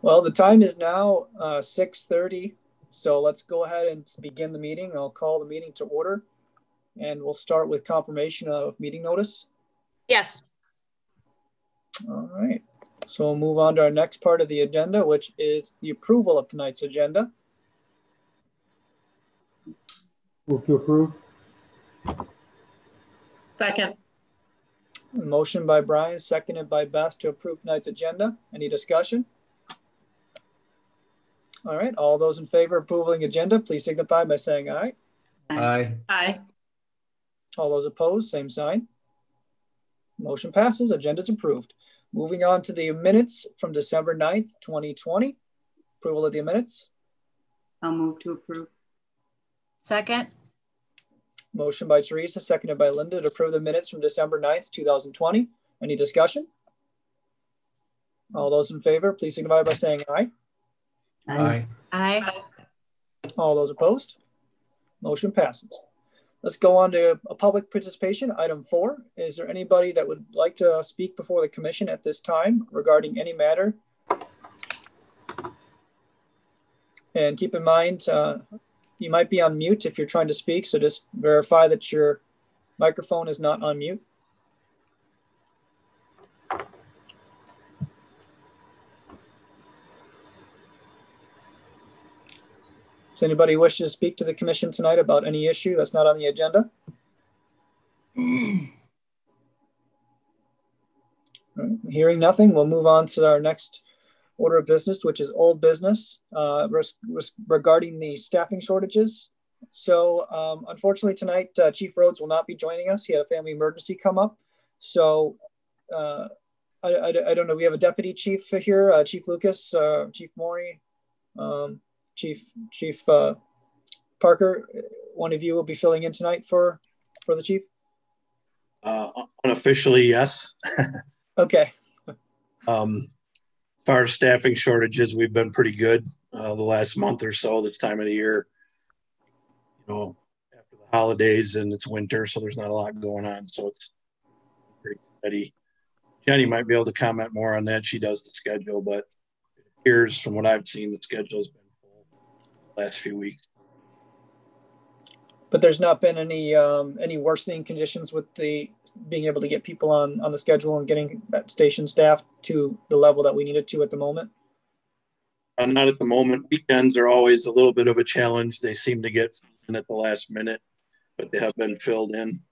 Well, the time is now 6:30, so let's go ahead and begin the meeting. I'll call the meeting to order, and we'll start with confirmation of meeting notice. Yes. All right, so we'll move on to our next part of the agenda, which is the approval of tonight's agenda. Move to approve. Second. Motion by Brian, seconded by Beth to approve tonight's agenda. Any discussion? All right, all those in favor of approving agenda, please signify by saying aye. Aye. Aye. All those opposed, same sign. Motion passes, agenda is approved. Moving on to the minutes from December 9th, 2020. Approval of the minutes. I'll move to approve. Second. Motion by Teresa, seconded by Linda to approve the minutes from December 9th, 2020. Any discussion? All those in favor, please signify by saying aye. Aye. Aye. All those opposed? Motion passes. Let's go on to a public participation. Item 4. Is there anybody that would like to speak before the commission at this time regarding any matter? And keep in mind, you might be on mute if you're trying to speak, so just verify that your microphone is not on mute. Does anybody wish to speak to the commission tonight about any issue that's not on the agenda? Right. Hearing nothing, we'll move on to our next order of business, which is old business regarding the staffing shortages. So unfortunately tonight, Chief Rhodes will not be joining us. He had a family emergency come up. So I don't know, we have a deputy chief here, Chief Lucas, Chief Maury, Chief Parker. One of you will be filling in tonight for the chief? Unofficially, yes. Okay. As far as staffing shortages, we've been pretty good the last month or so. This time of the year, you know, after the holidays and it's winter, so there's not a lot going on. So it's pretty steady. Jenny might be able to comment more on that. She does the schedule, but it appears from what I've seen, the schedule's been full the last few weeks. But there's not been any worsening conditions with the being able to get people on the schedule and getting that station staffed to the level that we needed to at the moment? Not at the moment. Weekends are always a little bit of a challenge. They seem to get in at the last minute, but they have been filled in.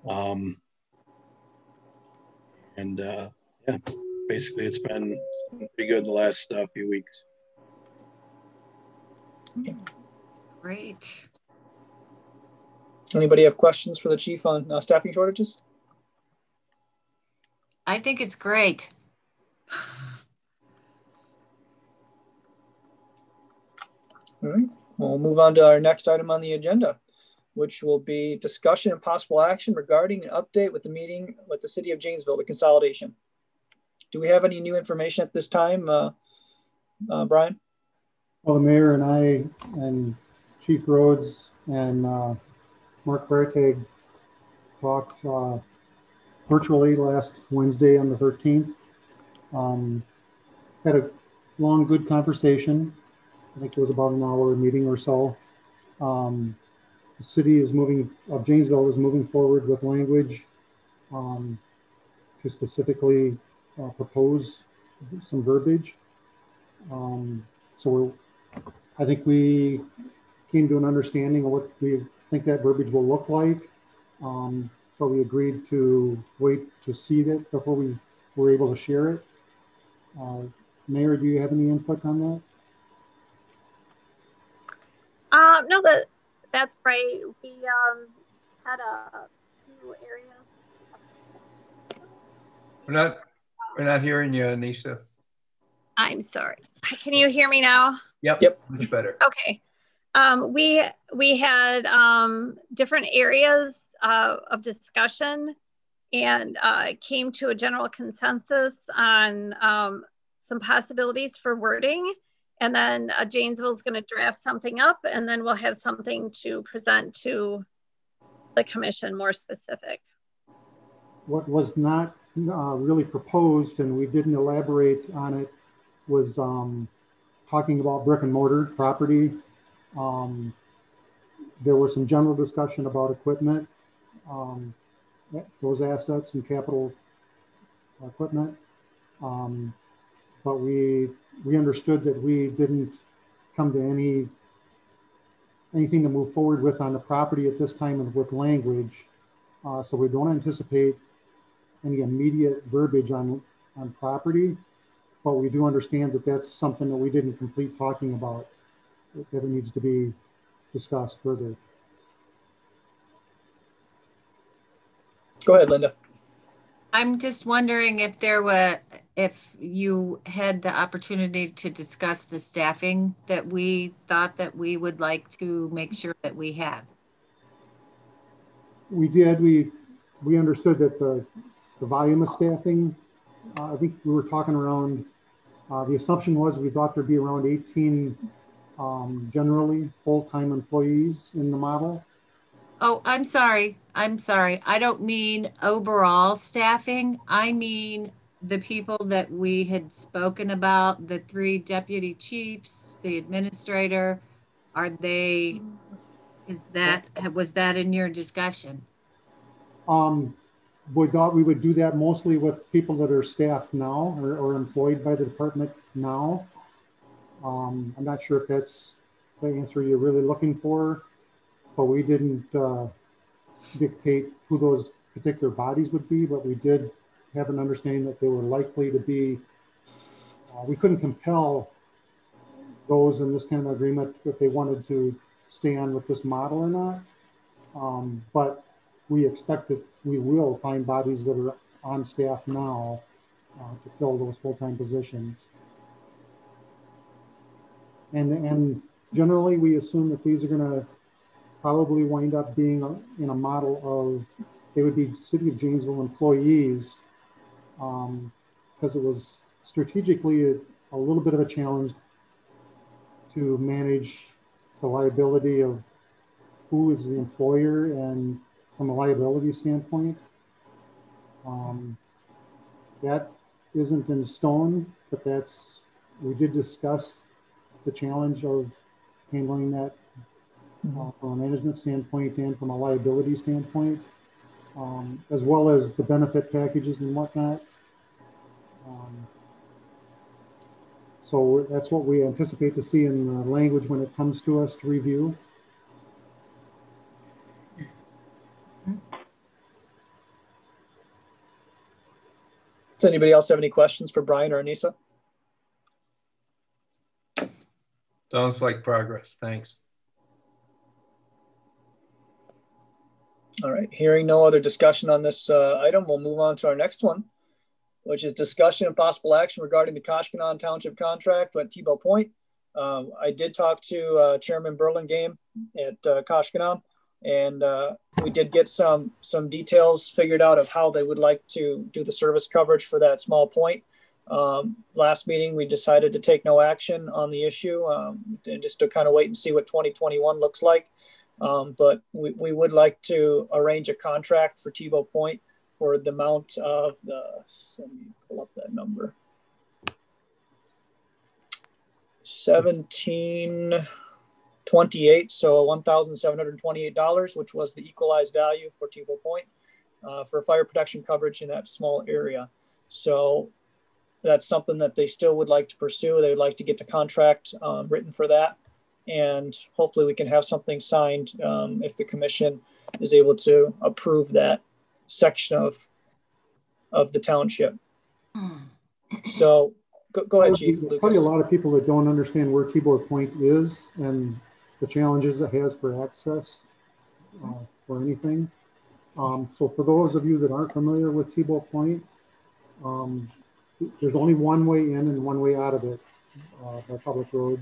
Yeah, basically it's been pretty good the last few weeks. Great. Anybody have questions for the chief on staffing shortages? I think it's great. All right, we'll move on to our next item on the agenda, which will be discussion and possible action regarding an update with the meeting with the city of Janesville, the consolidation. Do we have any new information at this time, Brian? Well, the mayor and I and Chief Rhodes and Mark Freitag talked virtually last Wednesday on the 13th. Had a long, good conversation. I think it was about an hour meeting or so. The city is of Janesville is moving forward with language to specifically propose some verbiage. So I think we came to an understanding of what we think that verbiage will look like. So we agreed to wait to see it before we were able to share it. Mayor, do you have any input on that? No, that's right. We had a few areas. We're not hearing you, Anisha. I'm sorry. Can you hear me now? Yep. Much better. Okay. We had different areas of discussion and came to a general consensus on some possibilities for wording. And then Janesville is going to draft something up, and then we'll have something to present to the commission more specific. What was not really proposed, and we didn't elaborate on it, was talking about brick and mortar property. There was some general discussion about equipment, those assets and capital equipment. But we understood that we didn't come to anything to move forward with on the property at this time and with language. So we don't anticipate any immediate verbiage on property, but we do understand that that's something that we didn't complete talking about, that it needs to be discussed further. Go ahead, Linda. I'm just wondering if you had the opportunity to discuss the staffing that we thought that we would like to make sure that we have. We did. We understood that the volume of staffing, I think we were talking around, the assumption was we thought there'd be around 18 generally full-time employees in the model. Oh, I'm sorry. I don't mean overall staffing. I mean the people that we had spoken about, the 3 deputy chiefs, the administrator. Was that in your discussion? We thought we would do that mostly with people that are staffed now or employed by the department now. I'm not sure if that's the answer you're really looking for, but we didn't dictate who those particular bodies would be, but we did have an understanding that they were likely to be, we couldn't compel those in this kind of agreement if they wanted to stay on with this model or not. But we expect that we will find bodies that are on staff now to fill those full-time positions. And generally, we assume that these are going to probably wind up being in a model of, they would be City of Janesville employees, because it was strategically a little bit of a challenge to manage the liability of who is the employer and from a liability standpoint. That isn't in stone, but we did discuss the challenge of handling that from a management standpoint and from a liability standpoint, as well as the benefit packages and whatnot. So that's what we anticipate to see in the language when it comes to us to review. Does anybody else have any questions for Brian or Anissa? Sounds like progress. Thanks. All right, hearing no other discussion on this item, we'll move on to our next one, which is discussion and possible action regarding the Koshkinon Township contract at Tebow Point. I did talk to Chairman Burlingame at Koshkinon, and we did get some details figured out of how they would like to do the service coverage for that small point. Last meeting, we decided to take no action on the issue and just to kind of wait and see what 2021 looks like. But we would like to arrange a contract for Tebow Point for the amount of let me pull up that number. $1,728, so $1,728, which was the equalized value for Tebow Point for fire protection coverage in that small area. So that's something that they still would like to pursue. They would like to get the contract written for that. And hopefully we can have something signed if the commission is able to approve that section of the township. So go ahead, Chief. There's probably a lot of people that don't understand where Tebow Point is and the challenges it has for access for anything. So for those of you that aren't familiar with Tebow Point, there's only one way in and one way out of it by public road.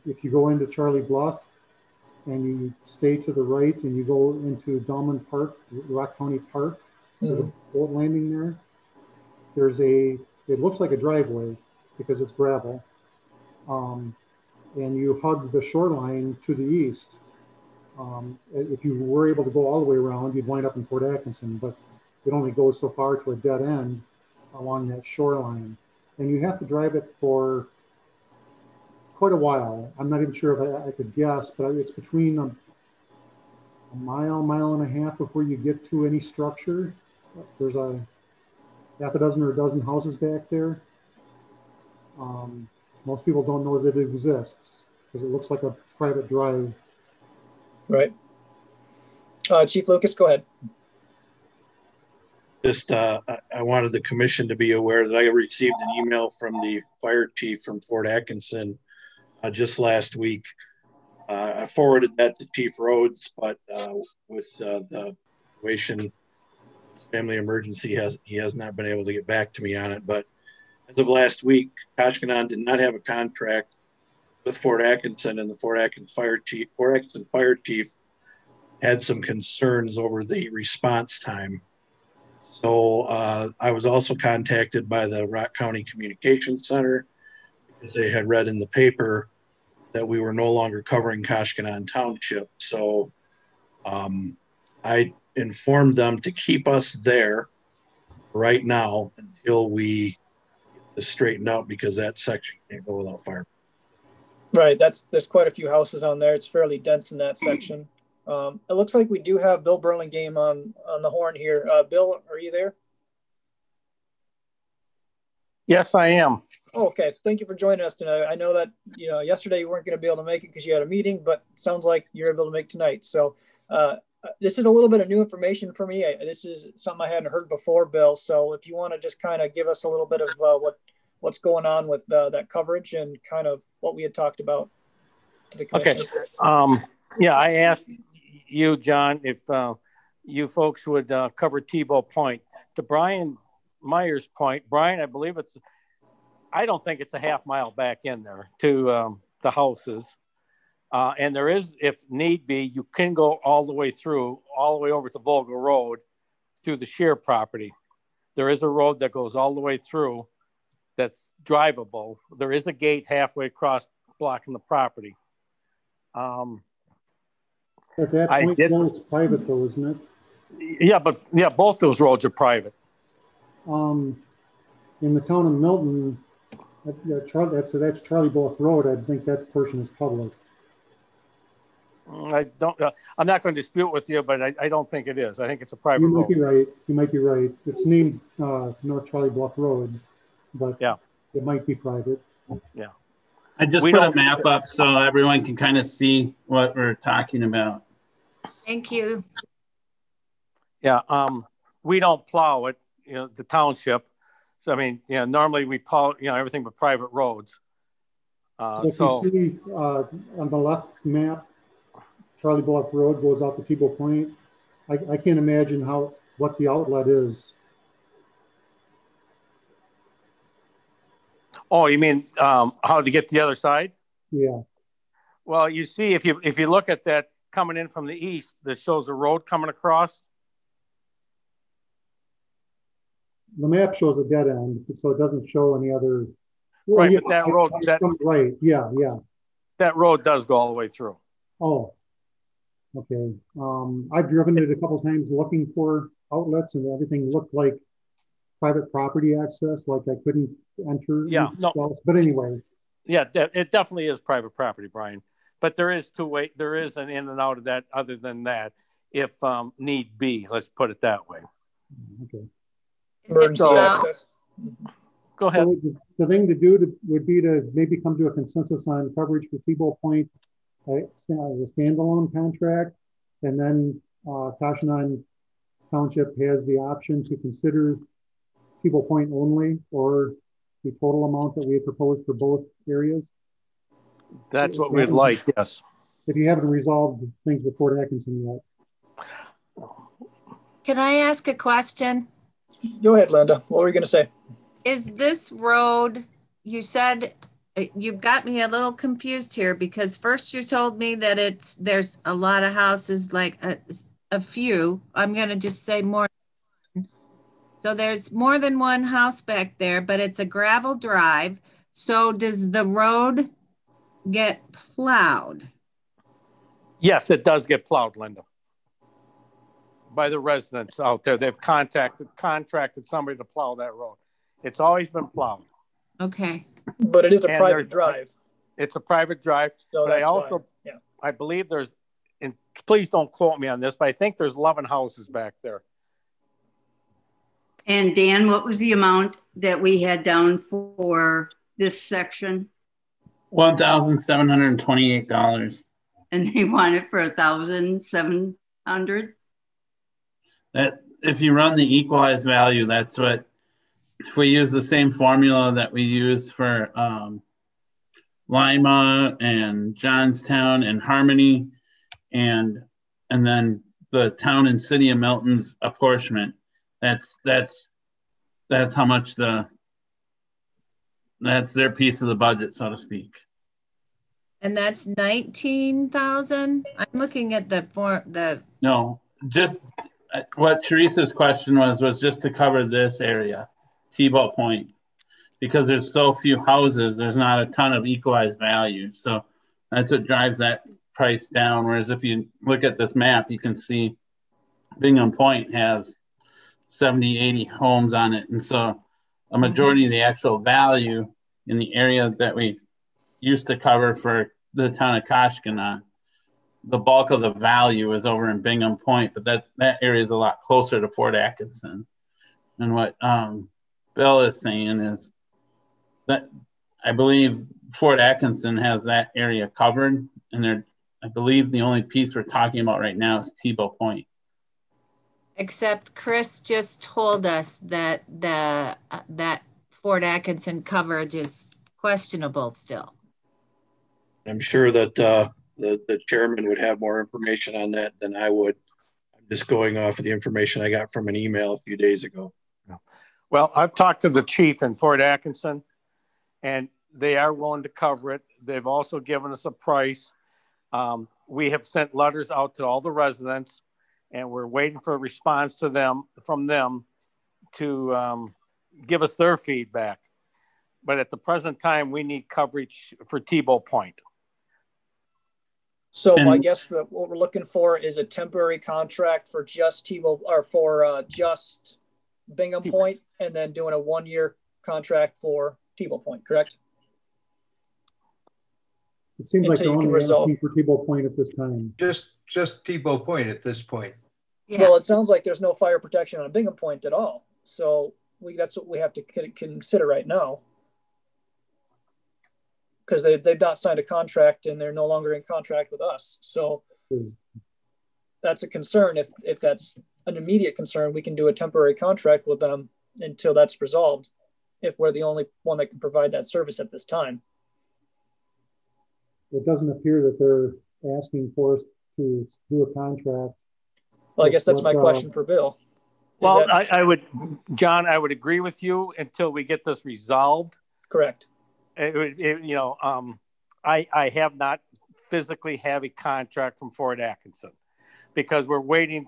If you go into Charlie Bluff and you stay to the right and you go into Dolman Park, Rock County Park, there's a boat landing there. It looks like a driveway because it's gravel. And you hug the shoreline to the east. If you were able to go all the way around, you'd wind up in Port Atkinson, but it only goes so far to a dead end along that shoreline. and you have to drive it for quite a while. I'm not even sure if I could guess, but it's between a mile and a half before you get to any structure. There's a half a dozen or a dozen houses back there. Most people don't know that it exists because it looks like a private drive. Right. Chief Lucas, go ahead. Just, I wanted the commission to be aware that I received an email from the fire chief from Fort Atkinson just last week. I forwarded that to Chief Rhodes, but with the situation, family emergency, he has not been able to get back to me on it. But as of last week, Koshkinon did not have a contract with Fort Atkinson, and the Fort Atkinson fire chief had some concerns over the response time. So I was also contacted by the Rock County Communications Center because they had read in the paper that we were no longer covering Koshkinon Township. So I informed them to keep us there right now until we get this straightened out, because that section can't go without fire. Right, there's quite a few houses on there. It's fairly dense in that section. It looks like we do have Bill Burlingame on the horn here. Bill, are you there? Yes, I am. Oh, okay. Thank you for joining us tonight. I know that yesterday you weren't going to be able to make it because you had a meeting, but it sounds like you're able to make tonight. So this is a little bit of new information for me. This is something I hadn't heard before, Bill. So if you want to just kind of give us a little bit of what's going on with that coverage and kind of what we had talked about to the commission. Okay. Yeah, I asked you, John, if you folks would cover Tebow Point. To Brian Meyer's point, Brian, I don't think it's a half mile back in there to the houses. And there is, if need be, you can go all the way over to Volga Road through the Shear property. There is a road that goes all the way through that's drivable. There is a gate halfway across blocking the property. At that point, it's private though, isn't it? Yeah, both those roads are private. In the town of Milton, that's Charlie Bluff Road. I think that portion is public. I'm not going to dispute with you, but I don't think it is. I think it's a private road. You might be right. It's named North Charlie Bluff Road, but yeah, it might be private. Yeah. I just put a map up so everyone can kind of see what we're talking about. Thank you. Yeah, we don't plow it, the township. So, I mean, normally we plow, everything but private roads. You see on the left map, Charlie Bluff Road goes out to Tebow Point. I can't imagine what the outlet is. Oh, you mean how to get to the other side? Yeah. Well, you see, if you look at that coming in from the east, that shows a road coming across. The map shows a dead end, so it doesn't show any other. Well, right, but that road, right, yeah. That road does go all the way through. Oh, okay. I've driven it a couple of times looking for outlets, and everything looked like private property access, like I couldn't enter. Yeah, no. But anyway. Yeah, it definitely is private property, Brian. But there is there is an in and out of that. Other than that, if need be, let's put it that way. Okay. Emergency access. Go ahead. So the thing to do would be to maybe come to a consensus on coverage for Tebow Point, a standalone contract, and then Koshkinon Township has the option to consider Tebow Point only, or the total amount that we had proposed for both areas. That's what we'd like, yes. If you haven't resolved things with Fort Atkinson yet. Can I ask a question? Go ahead, Linda. What were you going to say? Is this road, you said, you got me a little confused here, because first you told me that there's a lot of houses, like a few, I'm going to just say more. So there's more than one house back there, but it's a gravel drive. So does the road get plowed? Yes, it does get plowed, Linda. By the residents out there. They've contracted somebody to plow that road. It's always been plowed. Okay. But it is a private drive. It's a private drive. So but I also, fine. Yeah. I believe there's, and please don't quote me on this, but I think there's 11 houses back there. And Dan, what was the amount that we had down for this section? $1,728. And they want it for $1,700. That if you run the equalized value, that's what. If we use the same formula that we use for Lima and Johnstown and Harmony, and then the town and city of Milton's apportionment, that's how much that's their piece of the budget, so to speak. And that's 19,000. I'm looking at No, just what Teresa's question was just to cover this area, Tebow Point, because there's so few houses, there's not a ton of equalized value. So that's what drives that price down. Whereas if you look at this map, you can see Bingham Point has 70, 80 homes on it. And so a majority of the actual value in the area that we used to cover for the town of Koshkinon, the bulk of the value is over in Bingham Point, but that area is a lot closer to Fort Atkinson. And what Bill is saying is that I believe Fort Atkinson has that area covered, and I believe the only piece we're talking about right now is Tebow Point. Except Chris just told us that that Fort Atkinson coverage is questionable still. I'm sure that the chairman would have more information on that than I would. I'm just going off of the information I got from an email a few days ago. Well, I've talked to the chief in Fort Atkinson, and they are willing to cover it. They've also given us a price. We have sent letters out to all the residents, and we're waiting for a response from them to give us their feedback. But at the present time, we need coverage for Tebow Point. So I guess what we're looking for is a temporary contract for just Tebow, or for just Bingham Point, and then doing a 1-year contract for Tebow Point, correct? It seems like they're only asking for Tebow Point at this time. Just Tebow Point at this point. Yeah. Well, it sounds like there's no fire protection on Bingham Point at all. So that's what we have to consider right now. Because they've not signed a contract and they're no longer in contract with us. So that's a concern. If that's an immediate concern, we can do a temporary contract with them until that's resolved, if we're the only one that can provide that service at this time. It doesn't appear that they're asking for us to do a contract. Well, I guess that's my question for Bill. Well, John, I would agree with you until we get this resolved. Correct. I have not physically have a contract from Fort Atkinson because we're waiting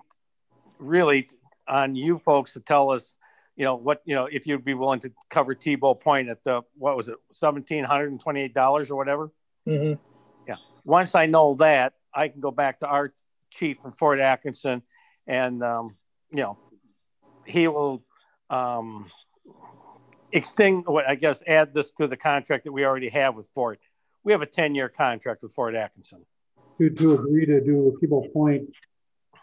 really on you folks to tell us, if you'd be willing to cover Tebow Point at what was it, $1,728 or whatever. Mm-hmm. Yeah. Once I know that, I can go back to our chief in Fort Atkinson, and he will add this to the contract that we already have with Fort. We have a 10-year contract with Fort Atkinson. To agree to do Tebow Point,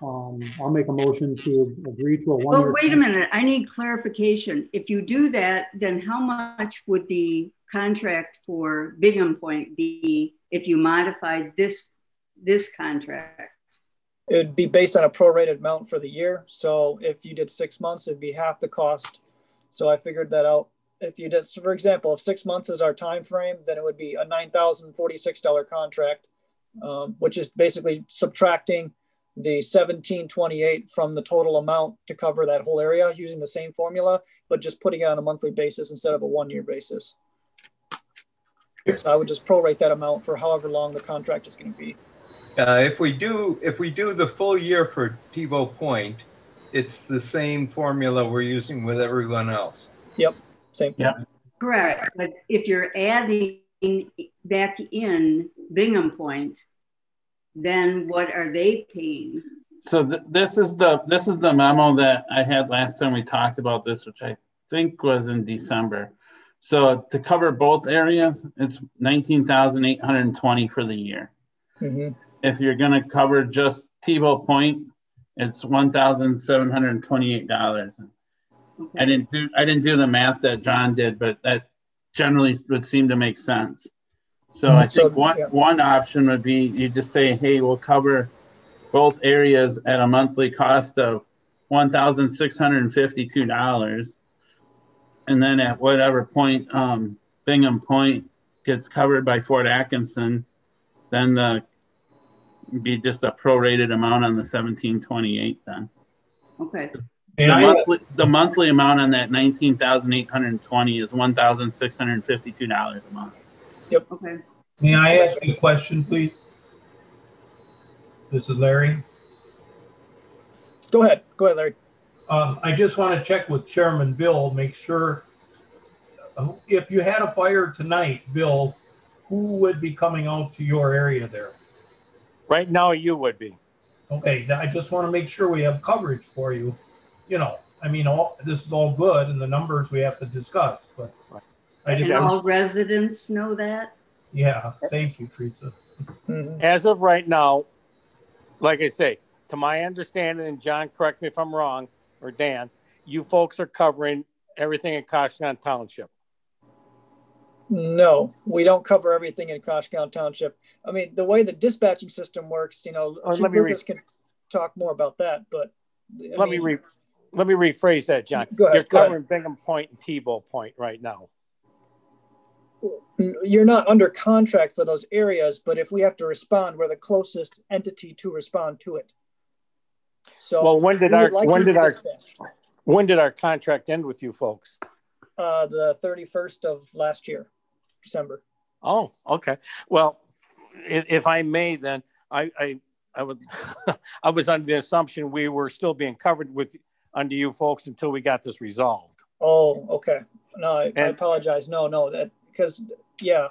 I'll make a motion to agree to a 1-year. Well, wait a minute. I need clarification. If you do that, then how much would the contract for Bingham Point be if you modified this contract? It would be based on a prorated amount for the year. So if you did 6 months, it'd be half the cost. So I figured that out. If you did, for example, if 6 months is our time frame, then it would be a $9,046 contract, which is basically subtracting the $1,728 from the total amount to cover that whole area using the same formula, but just putting it on a monthly basis instead of a 1-year basis. So I would just prorate that amount for however long the contract is going to be. If we do the full year for Tebow Point, it's the same formula we're using with everyone else. Yep, same thing. Yep. Correct. But if you're adding back in Bingham Point, then what are they paying? So this is the memo that I had last time we talked about this, which I think was in December. So to cover both areas, it's $19,820 for the year. Mm-hmm. If you're going to cover just tebow point, it's $1,728. Okay. I didn't do the math that John did, but that generally would seem to make sense. So I think one option would be you just say, hey, we'll cover both areas at a monthly cost of $1,652. And then at whatever point Bingham Point gets covered by Fort Atkinson, then be just a prorated amount on the 1728 then. Okay. The monthly amount on that 19,820 is $1,652 a month. Yep. Okay. May I ask you a question, please? This is Larry. Go ahead, Larry. I just want to check with Chairman Bill, make sure if you had a fire tonight, Bill, who would be coming out to your area there? Right now, you would be. Okay, I just want to make sure we have coverage for you. You know, I mean, this is all good, and the numbers we have to discuss, but I just and all residents know that? Yeah, thank you, Teresa. Mm-hmm. As of right now, like I say, to my understanding, and John, correct me if I'm wrong, or Dan, you folks are covering everything in Koshkinon Township. No, we don't cover everything in Koshkinon Township. I mean, the way the dispatching system works, you know, Lucas can talk more about that, but let me rephrase that, John. Go ahead, You're covering Bingham Point and tebow Point right now. You're not under contract for those areas, but if we have to respond, we're the closest entity to respond to it. So, well, when did our contract end with you folks? The 31st of last year, December. Oh, okay. Well, if I may, then I would I was under the assumption we were still being covered under you folks until we got this resolved. Oh, okay. No, I apologize. No, that because I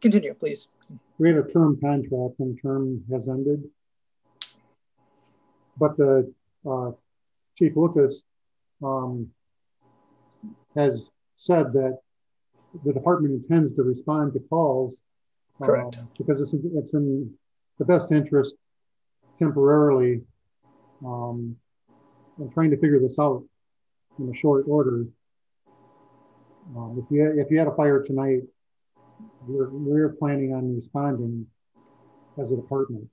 continue, please. We had a term contract and the term has ended, but the Chief Lucas has said that the department intends to respond to calls. Correct. Because it's in the best interest temporarily, and trying to figure this out in a short order. If you had a fire tonight, we're planning on responding as a department.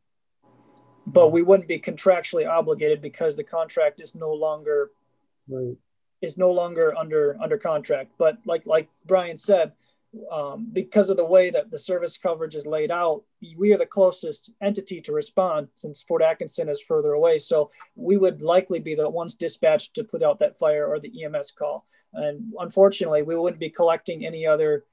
But we wouldn't be contractually obligated because the contract is no longer under contract. But like Brian said, because of the way that the service coverage is laid out, we are the closest entity to respond since Fort Atkinson is further away. So we would likely be the ones dispatched to put out that fire or the EMS call. And unfortunately, we wouldn't be collecting any other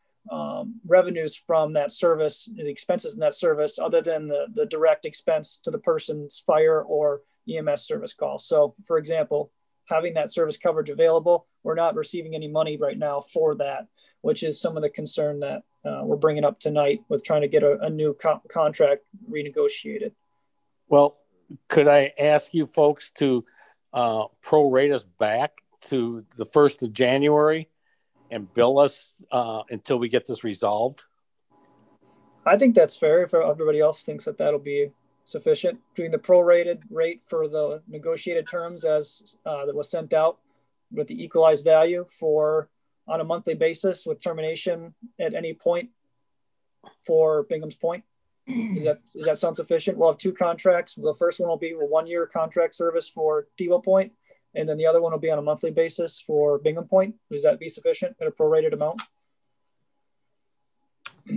revenues from that service, the expenses in that service, other than the direct expense to the person's fire or EMS service call. So, for example, having that service coverage available, we're not receiving any money right now for that, which is some of the concern that we're bringing up tonight with trying to get a new contract renegotiated. Well, could I ask you folks to prorate us back to the 1st of January and bill us until we get this resolved? I think that's fair if everybody else thinks that that'll be sufficient. Doing the prorated rate for the negotiated terms as that was sent out with the equalized value on a monthly basis with termination at any point for Bingham's Point. Does that sound sufficient? We'll have 2 contracts. The first one will be a 1-year contract service for Tebow Point, and then the other one will be on a monthly basis for Bingham Point. Does that be sufficient at a prorated amount?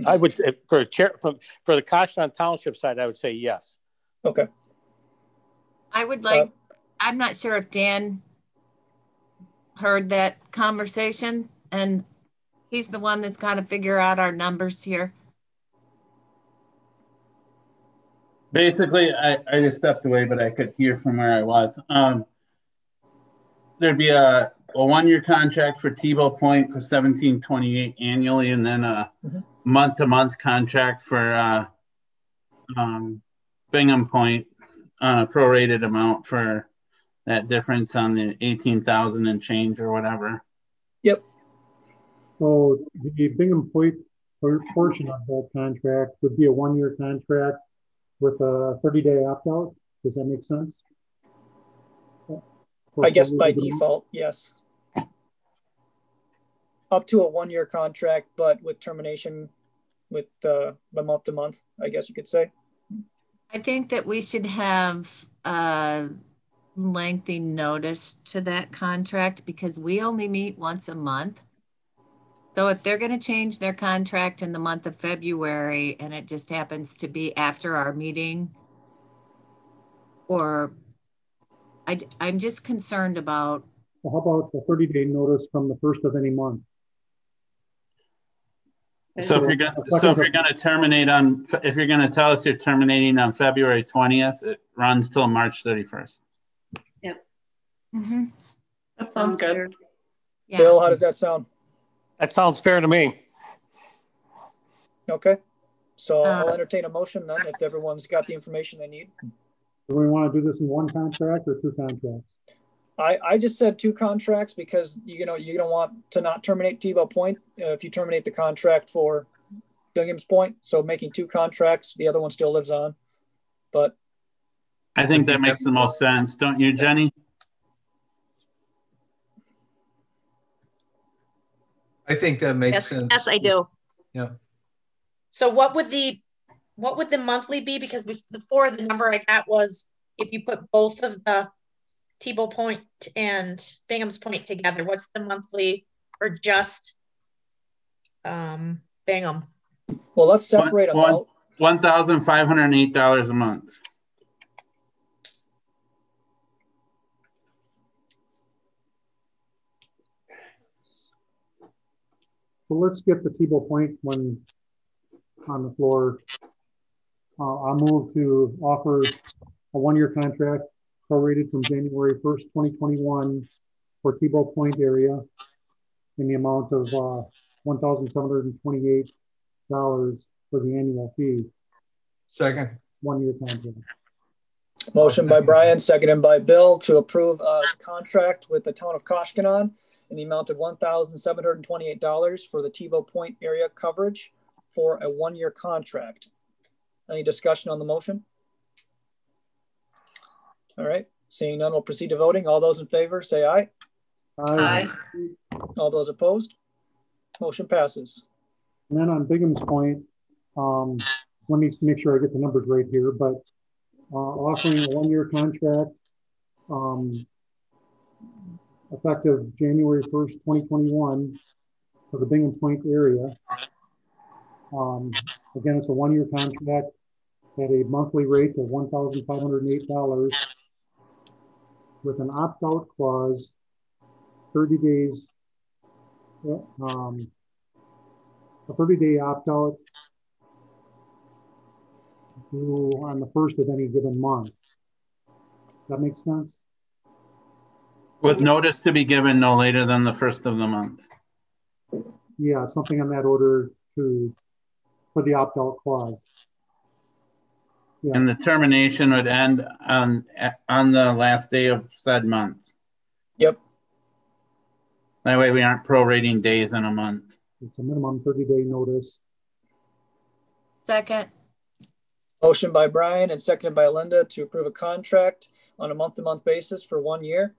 I would, for the Koshkinon Township side, I would say yes. Okay. I would like, I'm not sure if Dan heard that conversation, and he's the one that's got to figure out our numbers here. Basically, I just stepped away, but I could hear from where I was. There'd be a 1-year contract for Tebow Point for $1,728 annually, and then a month-to-month contract for Bingham Point on a prorated amount for that difference on the 18,000 and change or whatever. Yep. So the Bingham Point portion of that contract would be a 1-year contract with a 30-day opt-out. Does that make sense? I guess by default, yes. Up to a 1-year contract, but with termination with the month to month, I guess you could say. I think that we should have a lengthy notice to that contract because we only meet once a month. So if they're going to change their contract in the month of February and it just happens to be after our meeting, or I'm just concerned about. Well, how about the 30-day notice from the first of any month? So if you're going to terminate on, if you're going to tell us you're terminating on February 20th, it runs till March 31st. Yep. Mm-hmm. That sounds good. Yeah. Bill, how does that sound? That sounds fair to me. Okay. So I'll entertain a motion then if everyone's got the information they need. Do we want to do this in 1 contract or 2 contracts? I just said 2 contracts because you don't want to not terminate Tebow Point if you terminate the contract for Bingham's Point. So making 2 contracts, the other one still lives on. But I think that makes the most sense, don't you, Jenny? I think that makes sense. Yes, I do. Yeah. So what would the monthly be? Because before the number I got was if you put both of the Tebow Point and Bingham's Point together, what's the monthly or just Bingham? Well, let's separate them out. $1,508 a month. So let's get the Tebow Point one on the floor. I'll move to offer a 1-year contract prorated from January 1st, 2021 for Tebow Point area in the amount of $1,728 for the annual fee. Second. 1-year contract. Motion by Brian, seconded by Bill to approve a contract with the town of Koshkinon in the amount of $1,728 for the Tebow Point area coverage for a 1-year contract. Any discussion on the motion? All right, seeing none, we'll proceed to voting. All those in favor say aye. Aye. All those opposed? Motion passes. And then on Bingham's Point, let me make sure I get the numbers right here, but offering a 1-year contract effective January 1st, 2021 for the Bingham Point area. Again, it's a 1-year contract at a monthly rate of $1,508 with an opt-out clause, 30 days, a 30-day opt-out on the first of any given month. That makes sense? With notice to be given no later than the 1st of the month. Yeah, something on that order for the opt-out clause. Yeah. And the termination would end on the last day of said month. Yep. That way we aren't prorating days in a month. It's a minimum 30-day notice. Second. Motion by Brian and seconded by Linda to approve a contract on a month-to-month basis for 1 year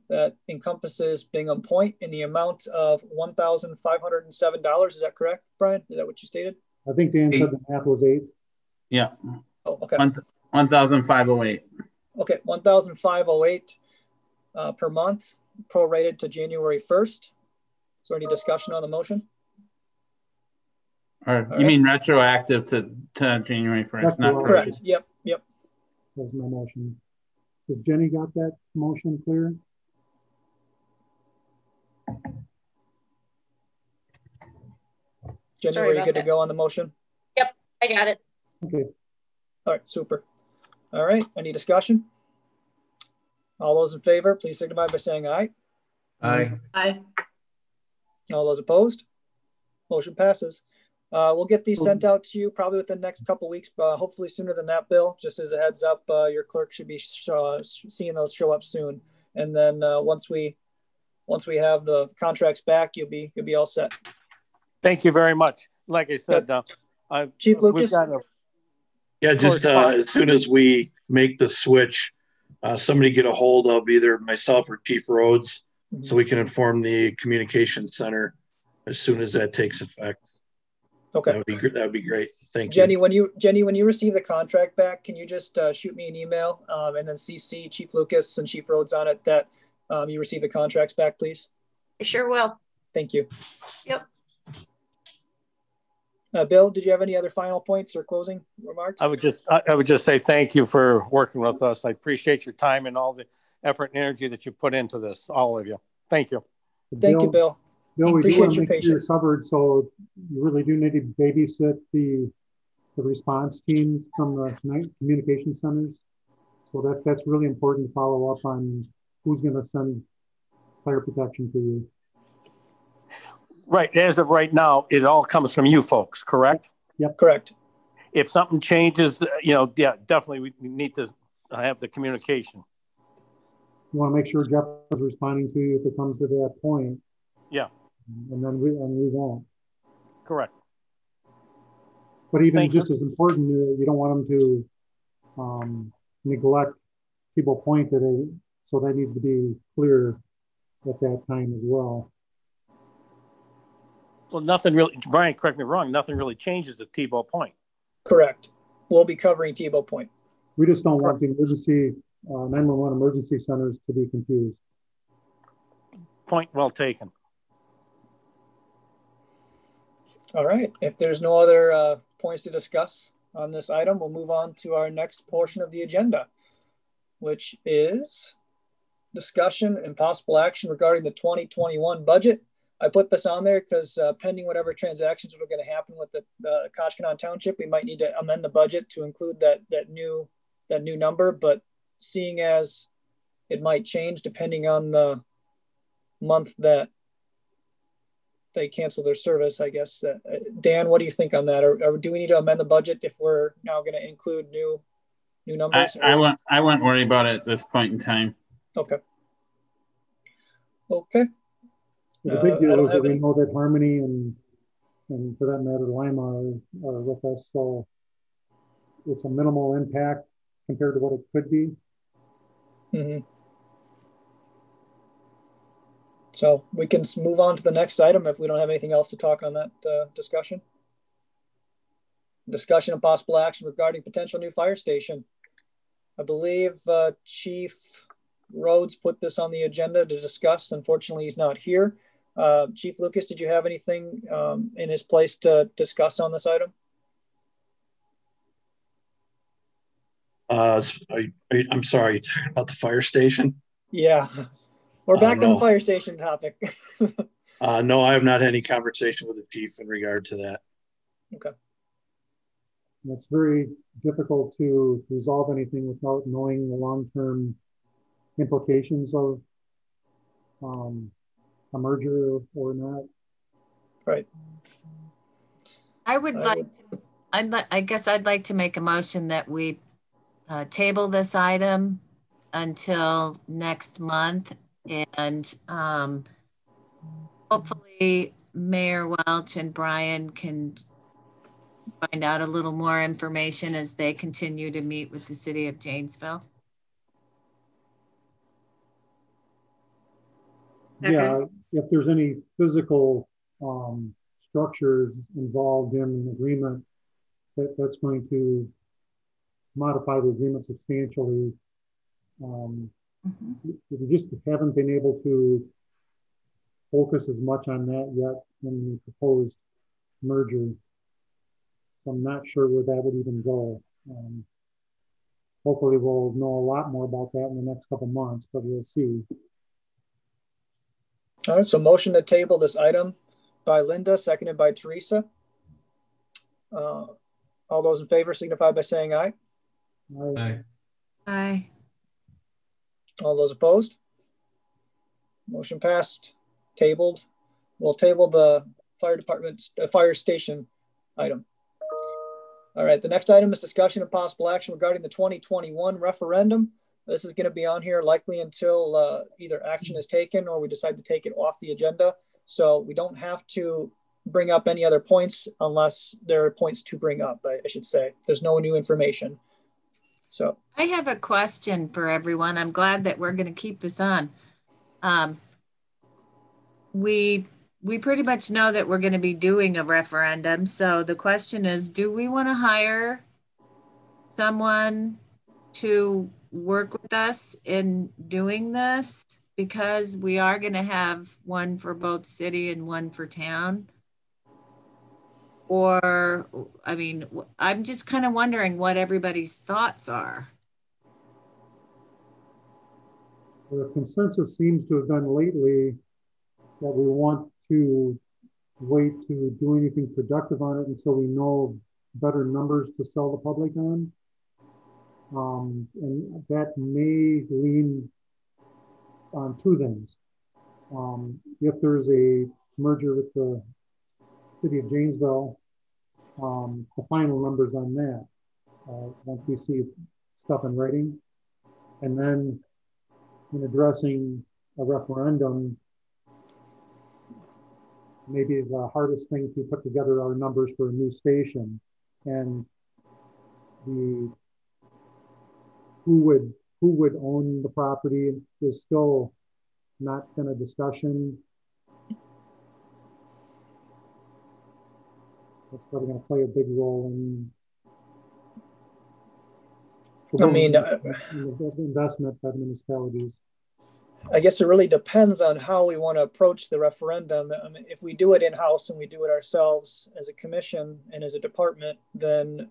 that encompasses Bingham Point in the amount of $1,507. Is that correct, Brian? Is that what you stated? I think Dan said the math was 8. Yeah. Oh, okay. 1,508. Okay, 1,508 per month, prorated to January 1st. Is there any discussion on the motion? Or you mean retroactive to January 1st? Not correct. Yep. That's my motion. Has Jenny got that motion clear? Jenny, are you good to go on the motion? Yep, I got it. Okay. All right, super. All right, any discussion? All those in favor, please signify by saying aye. Aye. Aye. All those opposed? Motion passes. We'll get these sent out to you probably within the next couple of weeks, but hopefully sooner than that, Bill. Just as a heads up, your clerk should be seeing those show up soon. And then once we once we have the contracts back, you'll be all set. Thank you very much. Like I said, Chief Lucas. Yeah, just as soon as we make the switch, somebody get a hold of either myself or Chief Rhodes, so we can inform the communication center as soon as that takes effect. Okay, that would be great. Thank you, Jenny. When you receive the contract back, can you just shoot me an email and then CC Chief Lucas and Chief Rhodes on it that you receive the contracts back, please? I sure will. Thank you. Yep. Bill, did you have any other final points or closing remarks? I would just say thank you for working with us. I appreciate your time and all the effort and energy that you put into this, all of you. Thank you. Thank you, Bill. Bill, we appreciate do want to your make sure you're patience. covered, so you really do need to babysit the response teams from the communication centers. So that's really important to follow up on who's going to send fire protection to you. Right. As of right now, it all comes from you folks, correct? Yep. Correct. If something changes, definitely we need to have the communication. You want to make sure Jeff is responding to you if it comes to that point. Yeah. And then we won't. Correct. But even just as important, you don't want them to neglect tebow point today, so that needs to be clear at that time as well. Well, nothing really, Brian, correct me if I'm wrong, nothing really changes at tebow point. Correct. We'll be covering tebow point. We just don't want the emergency 911 emergency centers to be confused. Point well taken. All right. If there's no other points to discuss on this item, we'll move on to our next portion of the agenda, which is discussion and possible action regarding the 2021 budget. I put this on there because pending whatever transactions are going to happen with the Koshkinon Township, we might need to amend the budget to include that new number. But seeing as it might change depending on the month that they cancel their service, I guess. Dan, what do you think on that? Or do we need to amend the budget if we're now going to include new numbers? I wouldn't worry about it at this point in time. Okay. Okay. The big deal is that we know that Harmony and for that matter, Lima are with us. So it's a minimal impact compared to what it could be. Mm-hmm. So we can move on to the next item if we don't have anything else to talk on that discussion. Discussion and possible action regarding potential new fire station. I believe Chief Rhodes put this on the agenda to discuss. Unfortunately, he's not here. Chief Lucas, did you have anything in his place to discuss on this item? I'm sorry, talking about the fire station? Yeah, we're back on the fire station topic. No, I have not had any conversation with the chief in regard to that. Okay. It's very difficult to resolve anything without knowing the long-term implications of a merger or not. Right. I guess I'd like to make a motion that we table this item until next month, and hopefully Mayor Welch and Brian can find out a little more information as they continue to meet with the city of Janesville. Yeah, if there's any physical structures involved in an agreement, that's going to modify the agreement substantially. We just haven't been able to focus as much on that yet in the proposed merger. So I'm not sure where that would even go. Hopefully we'll know a lot more about that in the next couple months, but we'll see. All right, so motion to table this item by Linda, seconded by Teresa. All those in favor signify by saying aye. Aye. Aye. All those opposed? Motion passed. Tabled. We'll table the fire department's fire station item. All right, the next item is discussion of possible action regarding the 2021 referendum This is going to be on here likely until either action is taken or we decide to take it off the agenda. So we don't have to bring up any other points unless there are points to bring up, I should say. There's no new information. So I have a question for everyone. I'm glad that we're going to keep this on. We pretty much know that we're going to be doing a referendum. So the question is, do we want to hire someone to work with us in doing this? Because we are going to have one for both city and one for town. Or, I mean, I'm just kind of wondering what everybody's thoughts are. The consensus seems to have been lately that we want to wait to do anything productive on it until we know better numbers to sell the public on. And that may lean on two things. If there's a merger with the city of Janesville, the final numbers on that, once we see stuff in writing. And then in addressing a referendum, maybe the hardest thing to put together are numbers for a new station, and who would own the property is still not been a discussion. That's probably going to play a big role in the investment by the municipalities. I guess it really depends on how we want to approach the referendum. I mean, if we do it in-house and we do it ourselves as a commission and as a department, then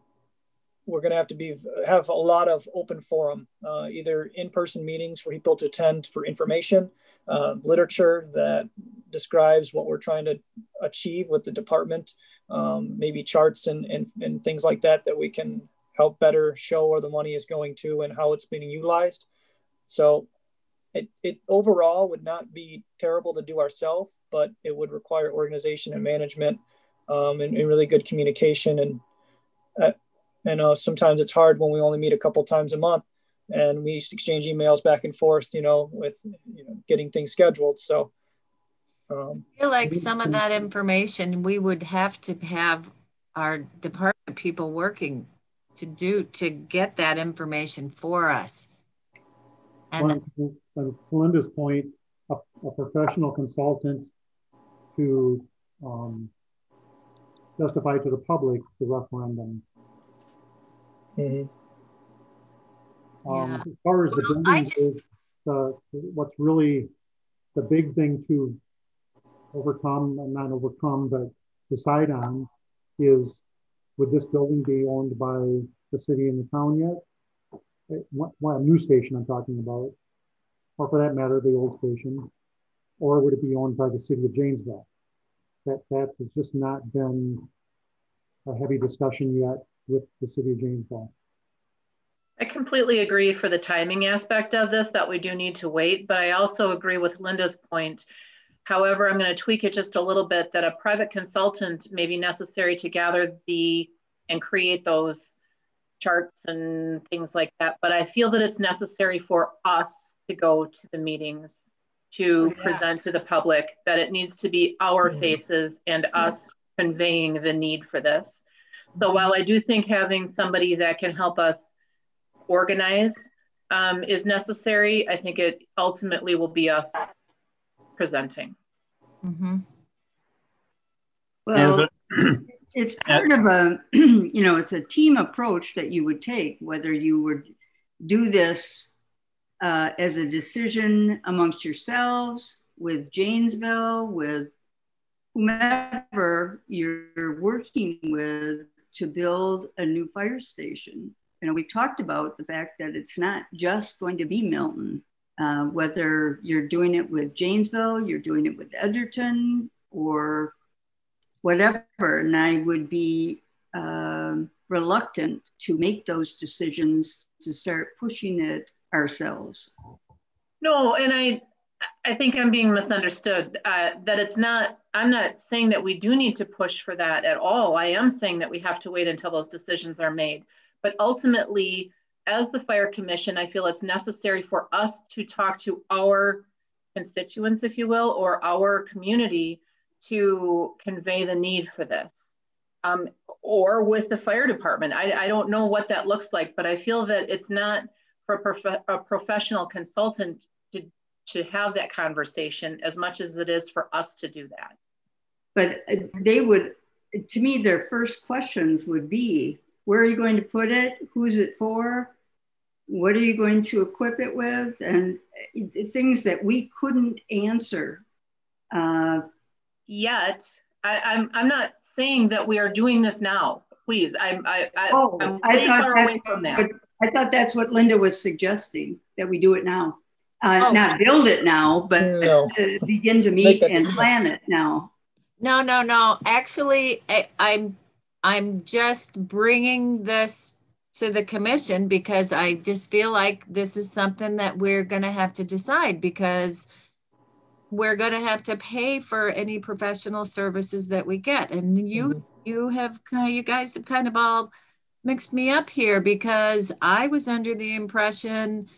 we're going to have a lot of open forum, either in-person meetings for people to attend for information, literature that describes what we're trying to achieve with the department, maybe charts and things like that we can help better show where the money is going to and how it's being utilized. So it overall would not be terrible to do ourselves, but it would require organization and management and really good communication. And I know sometimes it's hard when we only meet a couple times a month and we exchange emails back and forth, with getting things scheduled. So I feel like some of that information we would have to have our department people working to get that information for us. And on Linda's point, a professional consultant to justify to the public the referendum. Mm-hmm. As far as the building is, what's really the big thing to not overcome, but decide on is, would this building be owned by the city and the town yet? What new station I'm talking about, or for that matter, the old station, or would it be owned by the city of Janesville? That has just not been a heavy discussion yet with the city of Janesville. I completely agree for the timing aspect of this, that we do need to wait, but I also agree with Linda's point. However, I'm going to tweak it just a little bit, that a private consultant may be necessary to gather and create those charts and things like that. But I feel that it's necessary for us to go to the meetings, to present to the public, that it needs to be our faces and us conveying the need for this. So while I do think having somebody that can help us organize is necessary, I think it ultimately will be us presenting. Mm-hmm. Well, it's part of a, it's a team approach that you would take, whether you would do this as a decision amongst yourselves, with Janesville, with whomever you're working with to build a new fire station. We talked about the fact that it's not just going to be Milton, whether you're doing it with Janesville, you're doing it with Edgerton, or whatever. And I would be reluctant to make those decisions to start pushing it ourselves. No, and I think I'm being misunderstood, that it's not, I'm not saying that we do need to push for that at all. I am saying that we have to wait until those decisions are made. But ultimately, as the fire commission, I feel it's necessary for us to talk to our constituents, if you will, or our community to convey the need for this. Or with the fire department. I don't know what that looks like, but I feel that it's not for a professional consultant to have that conversation as much as it is for us to do that. But they would, to me, their first questions would be, where are you going to put it? Who's it for? What are you going to equip it with? And things that we couldn't answer. Yet, I'm not saying that we are doing this now. Please, I'm way far away from that. I thought that's what Linda was suggesting, that we do it now. Not build it now, but begin to meet and plan it now. No. Actually, I'm just bringing this to the commission because I just feel like this is something that we're going to have to decide, because we're going to have to pay for any professional services that we get. And you guys have kind of all mixed me up here, because I was under the impression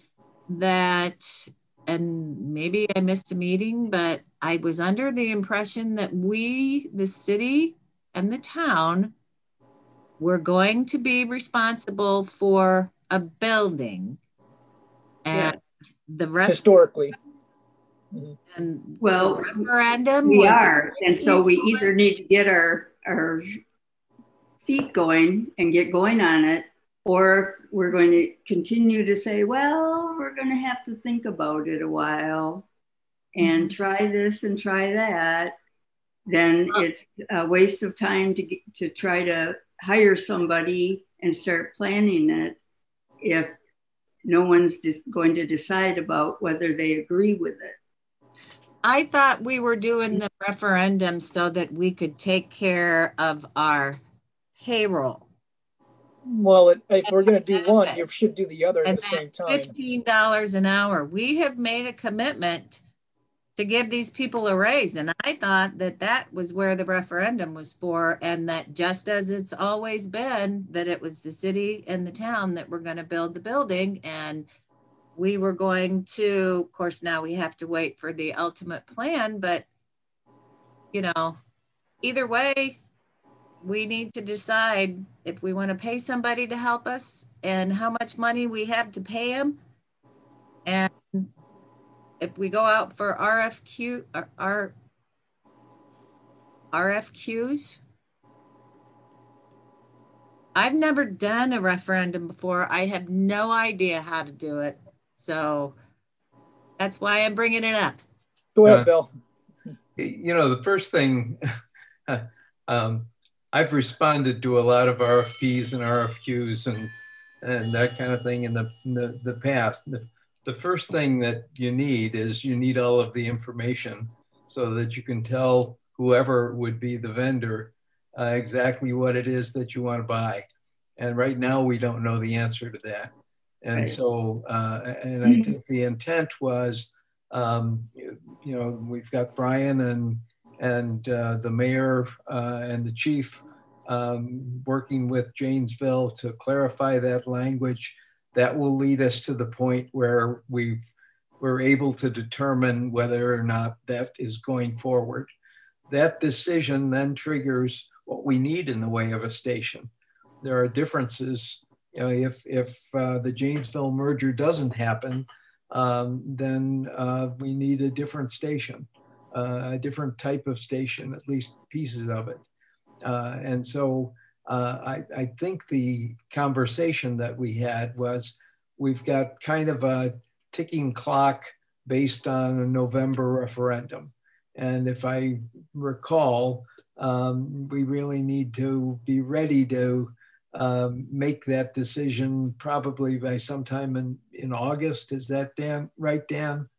that, and maybe I missed a meeting, but I was under the impression that we, the city and the town, were going to be responsible for a building. And the rest historically. And well, the referendum we are, and so we either need to get our feet going and get going on it, or we're going to continue to say, well, we're going to have to think about it a while and try this and try that. Then it's a waste of time to try to hire somebody and start planning it if no one's just going to decide about whether they agree with it. I thought we were doing the referendum so that we could take care of our payroll. Well, if we're going to do one, you should do the other at the same time. $15 an hour. We have made a commitment to give these people a raise. And I thought that that was where the referendum was for. And that just as it's always been, that it was the city and the town that were going to build the building. And we were going to, of course, now we have to wait for the ultimate plan, but you know, either way, we need to decide if we want to pay somebody to help us and how much money we have to pay them. And if we go out for RFQs, I've never done a referendum before. I have no idea how to do it. So that's why I'm bringing it up. Go ahead, Bill. You know, the first thing, I've responded to a lot of RFPs and RFQs and that kind of thing in the past. The first thing that you need is you need all of the information so that you can tell whoever would be the vendor exactly what it is that you want to buy. And right now we don't know the answer to that. And right. So, and I think the intent was, you know, we've got Brian and the mayor and the chief working with Janesville to clarify that language. That will lead us to the point where we're able to determine whether or not that is going forward. That decision then triggers what we need in the way of a station. There are differences. You know, if the Janesville merger doesn't happen, then we need a different station, a different type of station, at least pieces of it. And so I think the conversation that we had was, we've got kind of a ticking clock based on a November referendum. And if I recall, we really need to be ready to make that decision probably by sometime in August. Is that Dan? Right, Dan?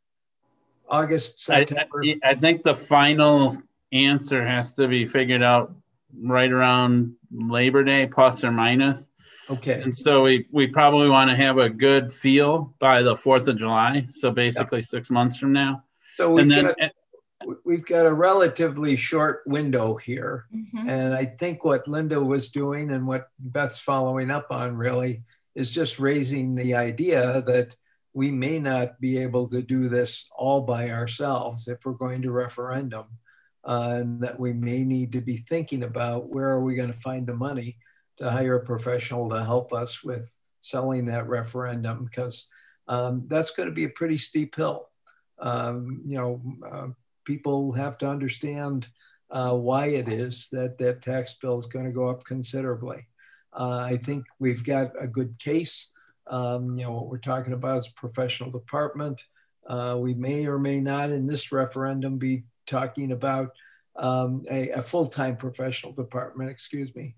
August, September? I think the final answer has to be figured out right around Labor Day, plus or minus. Okay. And so we probably want to have a good feel by the 4th of July. So basically 6 months from now. So we've got a relatively short window here. Mm-hmm. And I think what Linda was doing and what Beth's following up on really is just raising the idea that we may not be able to do this all by ourselves if we're going to referendum, and that we may need to be thinking about where are we going to find the money to hire a professional to help us with selling that referendum, because that's going to be a pretty steep hill. People have to understand why it is that that tax bill is going to go up considerably. I think we've got a good case. What we're talking about is a professional department. We may or may not in this referendum be talking about a full-time professional department, excuse me.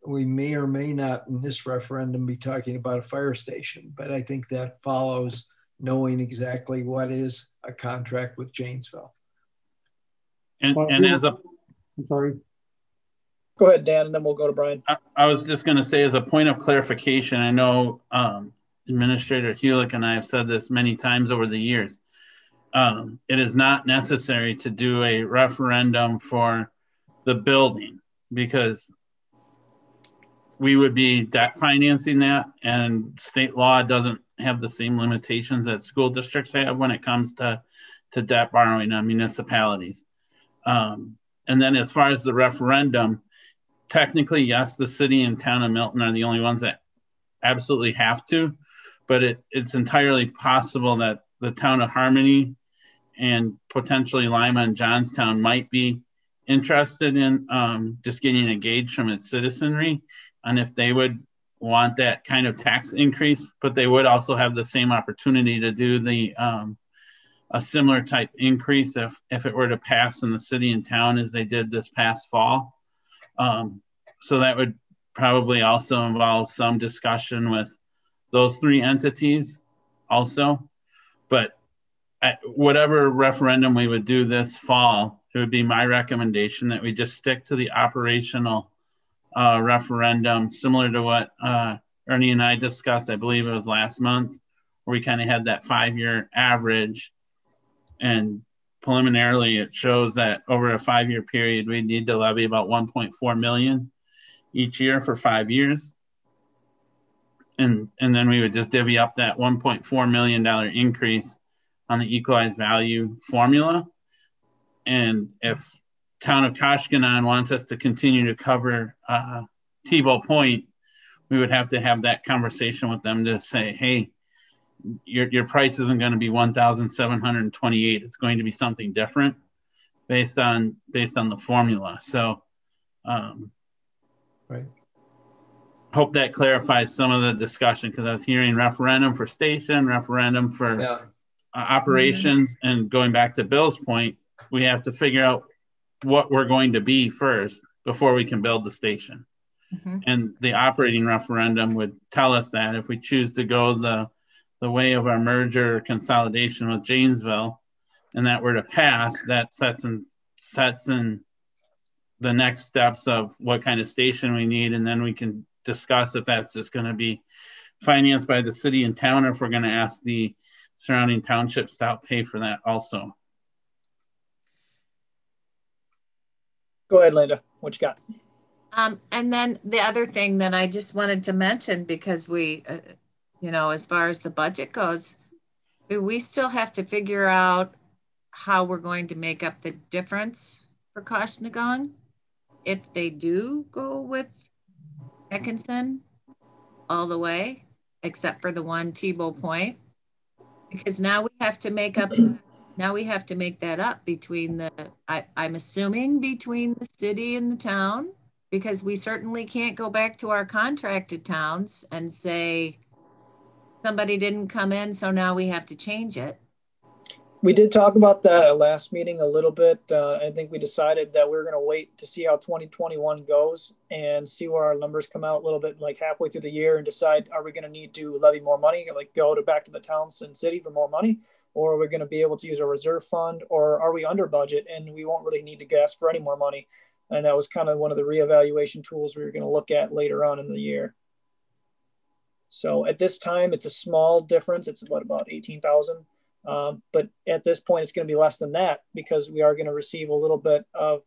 We may or may not in this referendum be talking about a fire station, but I think that follows knowing exactly what is a contract with Janesville. And as a, I'm sorry. Go ahead, Dan, and then we'll go to Brian. I was just going to say, as a point of clarification, I know Administrator Hulick and I have said this many times over the years. It is not necessary to do a referendum for the building, because we would be debt financing that, and state law doesn't have the same limitations that school districts have when it comes to debt borrowing on municipalities. And then as far as the referendum, technically, yes, the city and town of Milton are the only ones that absolutely have to, but it's entirely possible that the town of Harmony and potentially Lima and Johnstown might be interested in just getting a gauge from its citizenry on if they would want that kind of tax increase, but they would also have the same opportunity to do the a similar type increase if it were to pass in the city and town as they did this past fall. So that would probably also involve some discussion with those three entities also. But whatever referendum we would do this fall, it would be my recommendation that we just stick to the operational referendum, similar to what Ernie and I discussed, I believe it was last month, where we kind of had that 5-year average. And preliminarily, it shows that over a 5-year period, we need to levy about $1.4 million each year for 5 years. And then we would just divvy up that $1.4 million increase on the equalized value formula. And if town of Koshkinon wants us to continue to cover Tebow Point, we would have to have that conversation with them to say, hey, your price isn't going to be $1,728. It's going to be something different based on the formula. So, right. Hope that clarifies some of the discussion, because I was hearing referendum for station, referendum for operations, and going back to Bill's point, we have to figure out what we're going to be first before we can build the station. And the operating referendum would tell us that if we choose to go the way of our merger or consolidation with Janesville, and that were to pass, that sets in the next steps of what kind of station we need, and then we can discuss if that's just going to be financed by the city and town, or if we're going to ask the surrounding townships to help pay for that also. Go ahead, Linda. What you got? And then the other thing that I just wanted to mention, because we, as far as the budget goes, we still have to figure out how we're going to make up the difference for koshkinon if they do go with Atkinson all the way, except for the one Tebow Point, because now we have to make up. Now we have to make that up between I'm assuming between the city and the town, because we certainly can't go back to our contracted towns and say somebody didn't come in, so now we have to change it. We did talk about that at last meeting a little bit. I think we decided that we were going to wait to see how 2021 goes and see where our numbers come out a little bit, like halfway through the year, and decide, are we going to need to levy more money, like go back to the towns and city for more money, or are we going to be able to use a reserve fund, or are we under budget and we won't really need to ask for any more money? And that was kind of one of the reevaluation tools we were going to look at later on in the year. So at this time, it's a small difference. It's about 18,000. But at this point, it's going to be less than that, because we are going to receive a little bit of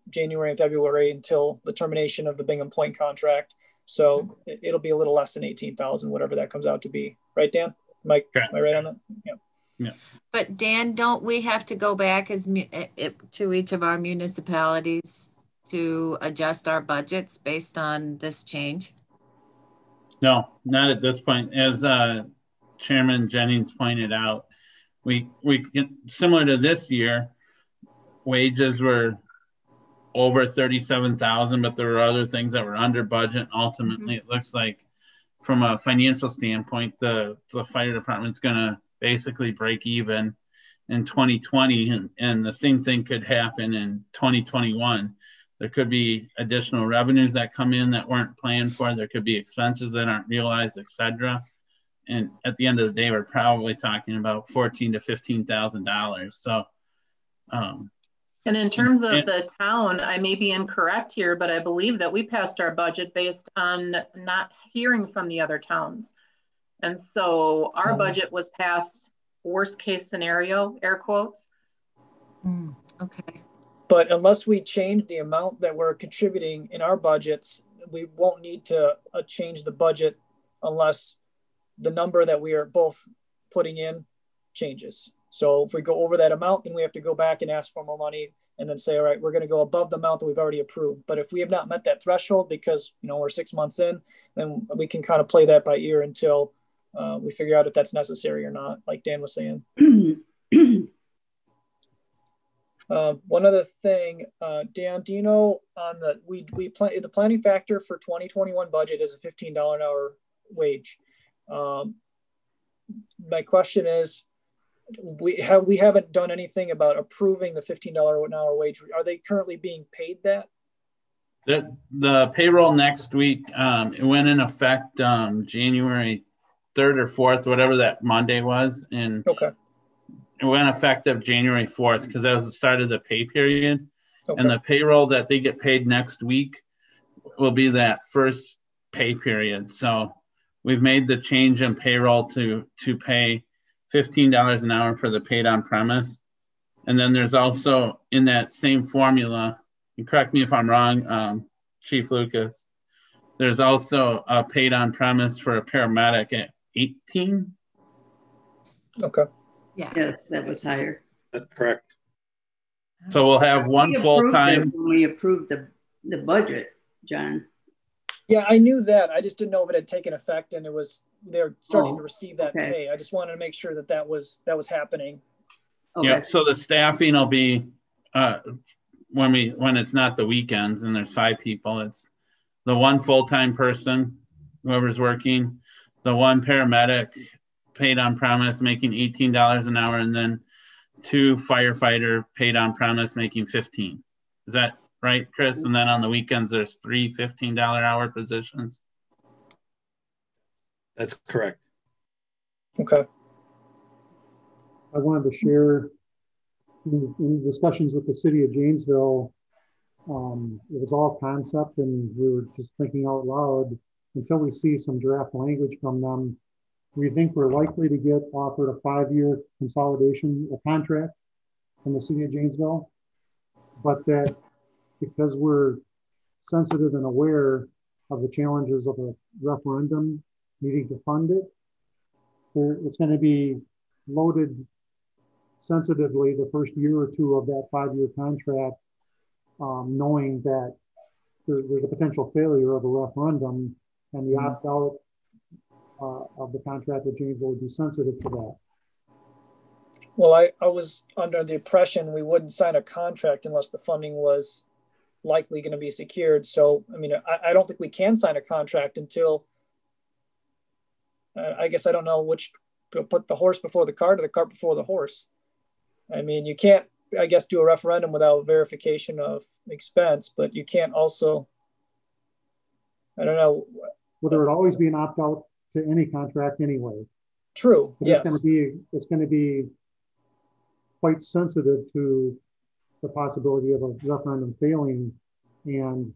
January and February until the termination of the Bingham Point contract. So it'll be a little less than 18,000, whatever that comes out to be. Right, Dan? Am I right on that? Yeah. Yeah. But Dan, don't we have to go back to each of our municipalities to adjust our budgets based on this change? No, not at this point. As Chairman Jennings pointed out, we similar to this year, wages were over 37,000, but there were other things that were under budget. Ultimately, it looks like from a financial standpoint, the fire department's going to basically break even in 2020, and the same thing could happen in 2021. There could be additional revenues that come in that weren't planned for. There could be expenses that aren't realized, etc. And at the end of the day, we're probably talking about $14,000 to $15,000. So, and in terms of the town, I may be incorrect here, but I believe that we passed our budget based on not hearing from the other towns. And so our budget was passed worst case scenario, air quotes. Okay. But unless we change the amount that we're contributing in our budgets, we won't need to change the budget unless the number that we are both putting in changes. So if we go over that amount, then we have to go back and ask for more money and then say, all right, we're going to go above the amount that we've already approved. But if we have not met that threshold because, you know, we're 6 months in, then we can kind of play that by ear until we figure out if that's necessary or not, like Dan was saying. One other thing, Dan, do you know on the planning factor for 2021 budget is a $15 an hour wage. My question is, we haven't done anything about approving the $15 an hour wage. Are they currently being paid that? The payroll next week, it went in effect January 3rd or 4th, whatever that Monday was. And okay. It went effective January 4th because that was the start of the pay period. Okay. And the payroll that they get paid next week will be that first pay period. So we've made the change in payroll to pay $15 an hour for the paid on premise. And then there's also in that same formula, and correct me if I'm wrong, Chief Lucas, there's also a paid on premise for a paramedic at 18. Okay. Yeah. Yes, that was higher. That's correct. So we'll have one full-time. When we approved the budget, John. Yeah, I knew that. I just didn't know if it had taken effect and they're starting to receive that pay. I just wanted to make sure that was happening. Okay. Yeah. So the staffing will be when it's not the weekends and there's 5 people, it's the one full-time person, whoever's working, the one paramedic paid on promise making $18 an hour, and then 2 firefighter paid on promise making $15. Is that right, Chris? And then on the weekends, there's 3 $15 hour positions. That's correct. Okay. I wanted to share in discussions with the city of Janesville, it was all concept and we were just thinking out loud until we see some draft language from them. We think we're likely to get offered a 5-year consolidation, a contract from the city of Janesville, but that because we're sensitive and aware of the challenges of a referendum needing to fund it, it's going to be loaded sensitively the first year or 2 of that 5-year contract, knowing that there's a potential failure of a referendum and the opt-out of the contract with Janesville would be sensitive to that. Well, I was under the impression we wouldn't sign a contract unless the funding was likely going to be secured. So, I mean, I don't think we can sign a contract until, I guess I don't know which, put the horse before the cart or the cart before the horse. I mean, you can't, I guess, do a referendum without verification of expense, but you can't also, I don't know. Well, there would always be an opt-out to any contract anyway. True. But yes. It's going to be quite sensitive to the possibility of a referendum failing, and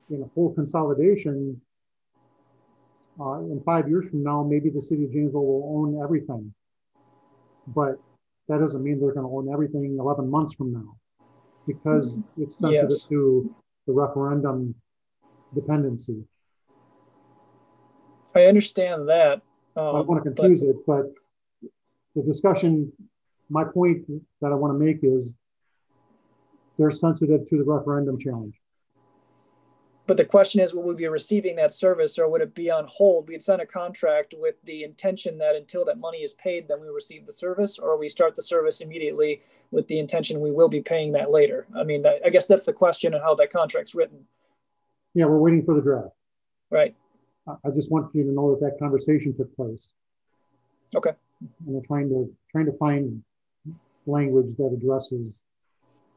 in a full consolidation, in 5 years from now, maybe the city of Janesville will own everything, but that doesn't mean they're going to own everything 11 months from now, because it's sensitive to the referendum dependency. I understand that. I don't want to confuse it, but the discussion, my point that I want to make is they're sensitive to the referendum challenge. But the question is, will we be receiving that service, or would it be on hold? We'd sign a contract with the intention that until that money is paid, then we receive the service, or we start the service immediately with the intention we will be paying that later. I mean, I guess that's the question of how that contract's written. Yeah, we're waiting for the draft. Right. I just want you to know that that conversation took place. Okay. And we're trying to find language that addresses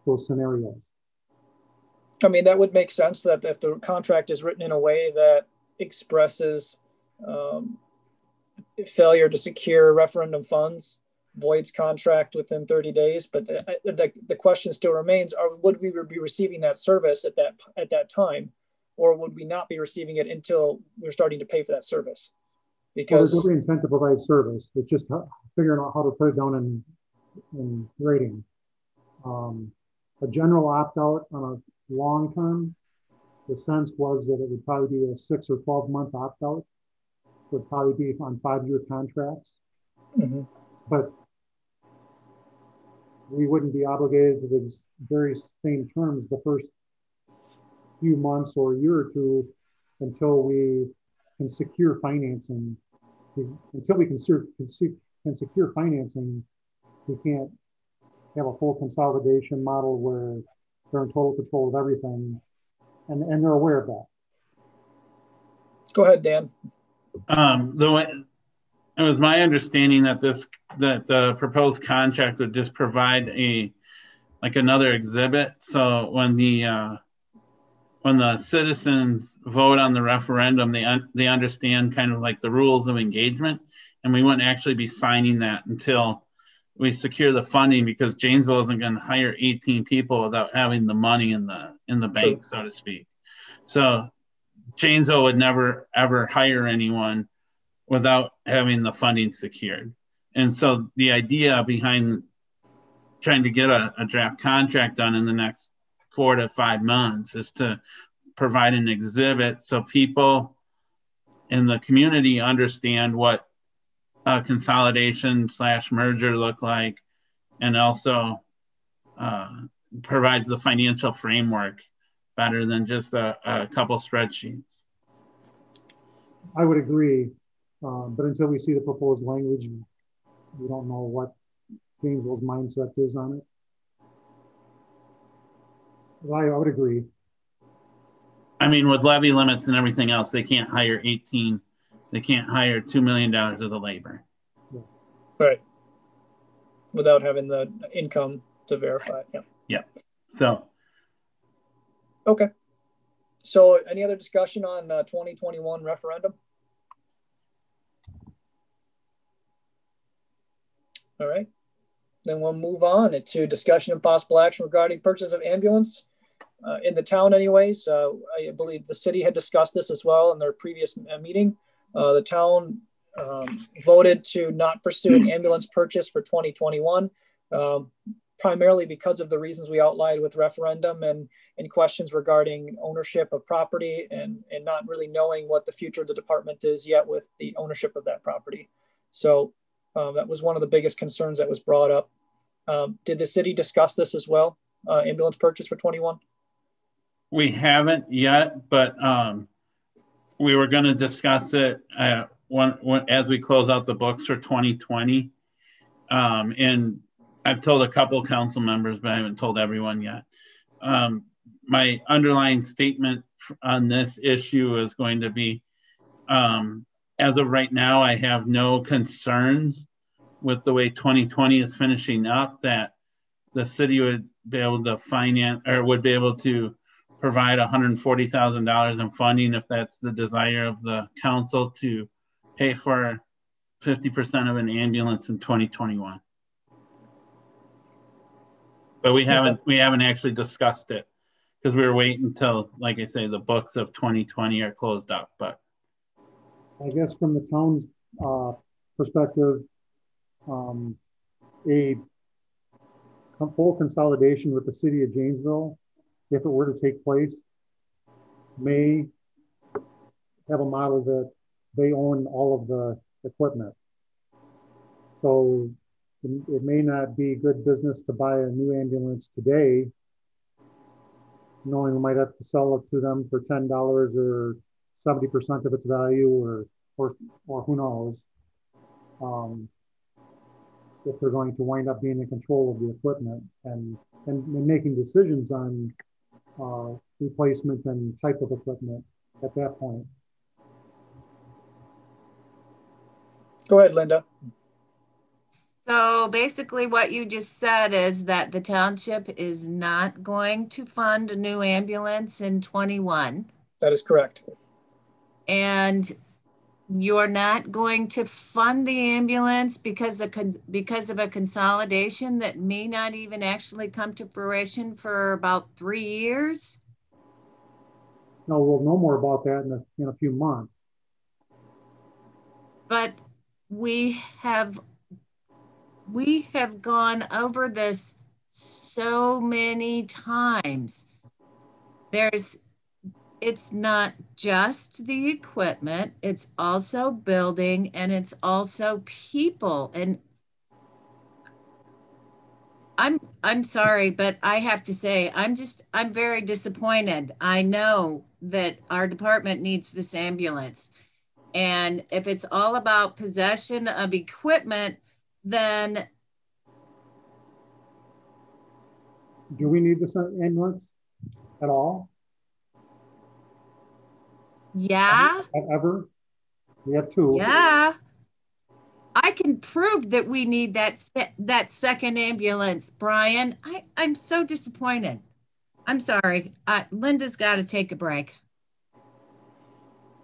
those scenarios. I mean, that would make sense that if the contract is written in a way that expresses failure to secure referendum funds, voids contract within 30 days. But the question still remains: would we be receiving that service at that time, or would we not be receiving it until we're starting to pay for that service? Because there's every intent to provide service. It's just figuring out how to put it down in rating. A general opt-out on a long term, the sense was that it would probably be a 6 or 12 month opt-out. Would probably be on 5-year contracts. Mm-hmm. But we wouldn't be obligated to the very same terms the first few months or a year or two until we can secure financing. Until we can secure financing, we can't have a full consolidation model where they're in total control of everything, and they're aware of that. Go ahead, Dan. It was my understanding that the proposed contract would just provide another exhibit. So when the citizens vote on the referendum, they understand kind of like the rules of engagement, and we wouldn't actually be signing that until we secure the funding, because Janesville isn't going to hire 18 people without having the money in the bank, so to speak. So Janesville would never ever hire anyone without having the funding secured. And so the idea behind trying to get a draft contract done in the next 4 to 5 months is to provide an exhibit so people in the community understand what a consolidation / merger look like, and also provides the financial framework better than just a couple spreadsheets. I would agree, but until we see the proposed language, we don't know what Janesville's mindset is on it. I would agree. I mean, with levy limits and everything else, they can't hire 18. They can't hire $2 million of the labor. Right. Without having the income to verify. Yeah. Yeah. So. Okay. So any other discussion on 2021 referendum? All right. Then we'll move on to discussion and possible action regarding purchase of ambulance in the town anyways. I believe the city had discussed this as well in their previous meeting. The town voted to not pursue an ambulance purchase for 2021, primarily because of the reasons we outlined with referendum and questions regarding ownership of property and not really knowing what the future of the department is yet with the ownership of that property. So that was one of the biggest concerns that was brought up. Did the city discuss this as well, ambulance purchase for 21? We haven't yet, but we were going to discuss it as we close out the books for 2020. And I've told a couple of council members, but I haven't told everyone yet. My underlying statement on this issue is going to be, as of right now, I have no concerns with the way 2020 is finishing up, that the city would be able to finance or would be able to provide $140,000 in funding if that's the desire of the council to pay for 50% of an ambulance in 2021. But we haven't actually discussed it because we were waiting until, like I say, the books of 2020 are closed up. But I guess from the town's perspective, a full consolidation with the city of Janesville, if it were to take place, may have a model that they own all of the equipment. So it may not be good business to buy a new ambulance today, knowing we might have to sell it to them for $10 or 70% of its value, or who knows, if they're going to wind up being in control of the equipment and making decisions on replacement and type of equipment at that point. Go ahead, Linda. So basically what you just said is that the township is not going to fund a new ambulance in 21. That is correct. And you're not going to fund the ambulance because of a consolidation that may not even actually come to fruition for about 3 years? No, we'll know more about that in a few months. But we have gone over this so many times. It's not just the equipment, it's also building, and it's also people. And I'm sorry, but I have to say, I'm very disappointed. I know that our department needs this ambulance. And if it's all about possession of equipment, then do we need this ambulance at all? Yeah. Ever? We have two. Yeah. I can prove that we need that second ambulance, Brian. I'm so disappointed. I'm sorry. Linda's got to take a break.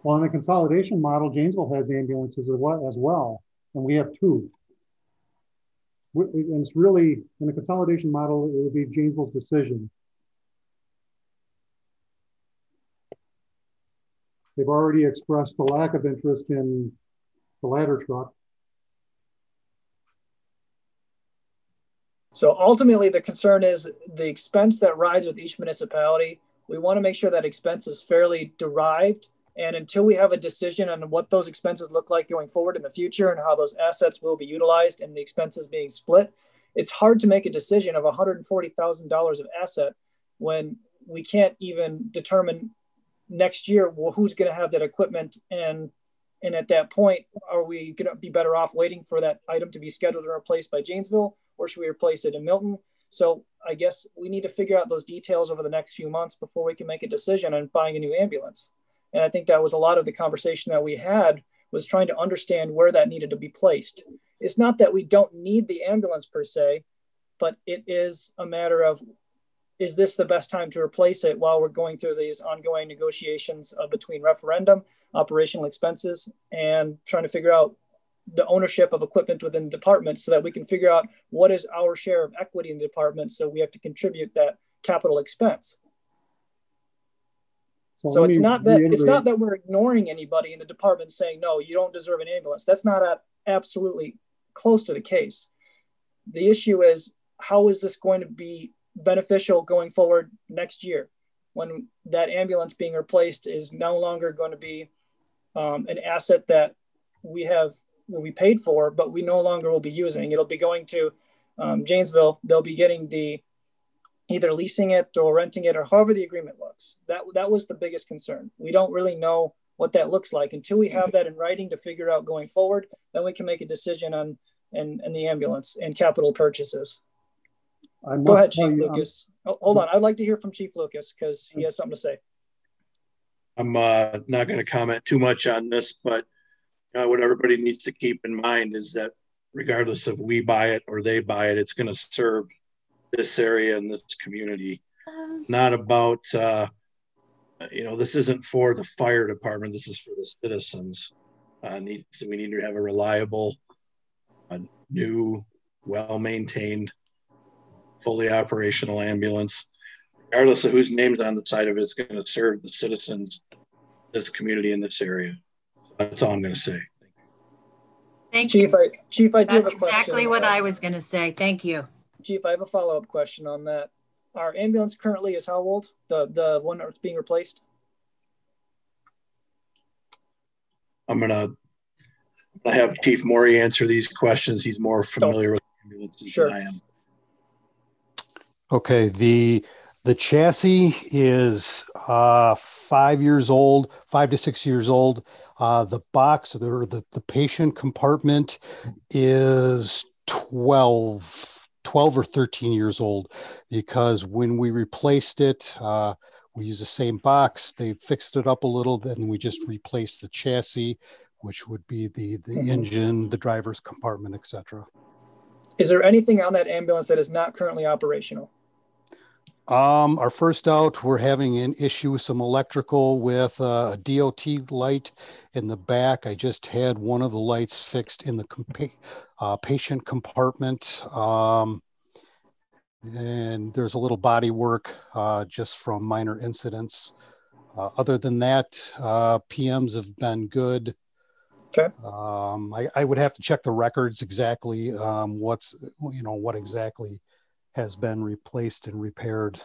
Well, in the consolidation model, Janesville has ambulances as well, and we have two. And it's really, in the consolidation model, it would be Janesville's decision. They've already expressed a lack of interest in the ladder truck. So ultimately, the concern is the expense that rides with each municipality. We want to make sure that expense is fairly derived. And until we have a decision on what those expenses look like going forward in the future and how those assets will be utilized and the expenses being split, it's hard to make a decision of $140,000 of asset when we can't even determine next year, well, who's going to have that equipment. And at that point, are we going to be better off waiting for that item to be scheduled and replaced by Janesville, or should we replace it in Milton? So I guess we need to figure out those details over the next few months before we can make a decision on buying a new ambulance. And I think that was a lot of the conversation that we had, was trying to understand where that needed to be placed. It's not that we don't need the ambulance per se, but it is a matter of, is this the best time to replace it while we're going through these ongoing negotiations between referendum, operational expenses, and trying to figure out the ownership of equipment within the department so that we can figure out what is our share of equity in the department. So we have to contribute that capital expense. So it's not that we're ignoring anybody in the department saying, no, you don't deserve an ambulance. That's not absolutely close to the case. The issue is, how is this going to be beneficial going forward next year when that ambulance being replaced is no longer going to be an asset that will be paid for, but we no longer will be using. It'll be going to Janesville. They'll be getting either leasing it or renting it, or however the agreement looks. That was the biggest concern. We don't really know what that looks like until we have that in writing to figure out going forward. Then we can make a decision on the ambulance and capital purchases. Go ahead, Chief Lucas. Hold on. I'd like to hear from Chief Lucas because he has something to say. I'm not going to comment too much on this, but what everybody needs to keep in mind is that regardless if we buy it or they buy it, it's going to serve this area and this community. It's not about, this isn't for the fire department. This is for the citizens. We need to have a reliable, new, well-maintained, fully operational ambulance. Regardless of whose name's on the side of it, it's going to serve the citizens, this community in this area. So that's all I'm going to say. Thank you. Chief, I do have a question. That's exactly what I was going to say. Thank you. Chief, I have a follow-up question on that. Our ambulance currently is how old? The one that's being replaced? I'm gonna have Chief Morey answer these questions. He's more familiar with ambulances than I am. Okay, the chassis is 5 years old, 5 to 6 years old. The box, the patient compartment is 12 or 13 years old, because when we replaced it, we used the same box. They fixed it up a little, then we just replaced the chassis, which would be the engine, the driver's compartment, etc. Is there anything on that ambulance that is not currently operational? Our first out, we're having an issue with some electrical with a DOT light in the back. I just had one of the lights fixed in the patient compartment. And there's a little body work just from minor incidents. Other than that, PMs have been good. Okay. I would have to check the records exactly what exactly has been replaced and repaired.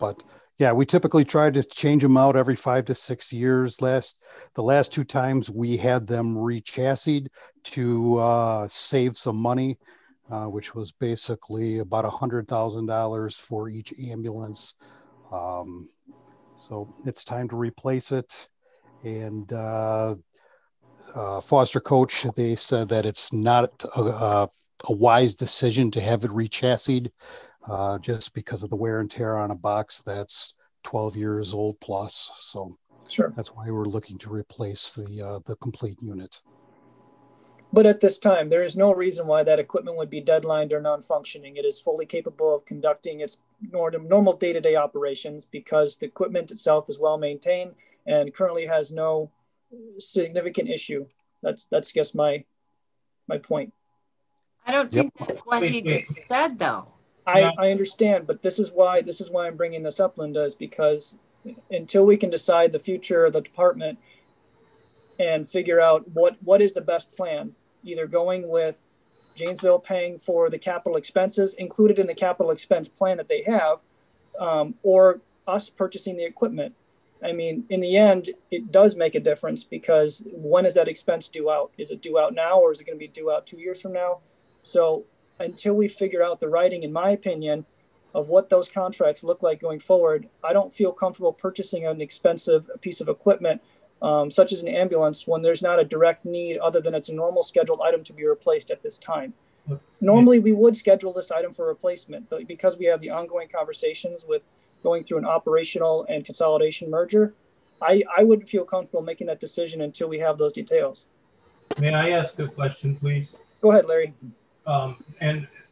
But yeah, we typically try to change them out every 5 to 6 years. The last 2 times we had them re-chassied to save some money, which was basically about $100,000 for each ambulance. So it's time to replace it. And Foster Coach, they said that it's not a wise decision to have it re-chassied just because of the wear and tear on a box that's 12 years old plus. So sure, that's why we're looking to replace the complete unit. But at this time, there is no reason why that equipment would be deadlined or non-functioning. It is fully capable of conducting its normal day-to-day operations because the equipment itself is well maintained and currently has no significant issue. That's I guess my point. I don't think that's what he just said, though. I understand, but this is why I'm bringing this up, Linda, is because until we can decide the future of the department and figure out what is the best plan, either going with Janesville paying for the capital expenses included in the capital expense plan that they have, or us purchasing the equipment. I mean, in the end, it does make a difference because when is that expense due out? Is it due out now, or is it going to be due out 2 years from now? So until we figure out the writing, in my opinion, of what those contracts look like going forward, I don't feel comfortable purchasing an expensive piece of equipment such as an ambulance when there's not a direct need other than it's a normal scheduled item to be replaced at this time. Normally, we would schedule this item for replacement, but because we have the ongoing conversations with going through an operational and consolidation merger, I wouldn't feel comfortable making that decision until we have those details. May I ask a question, please? Go ahead, Larry.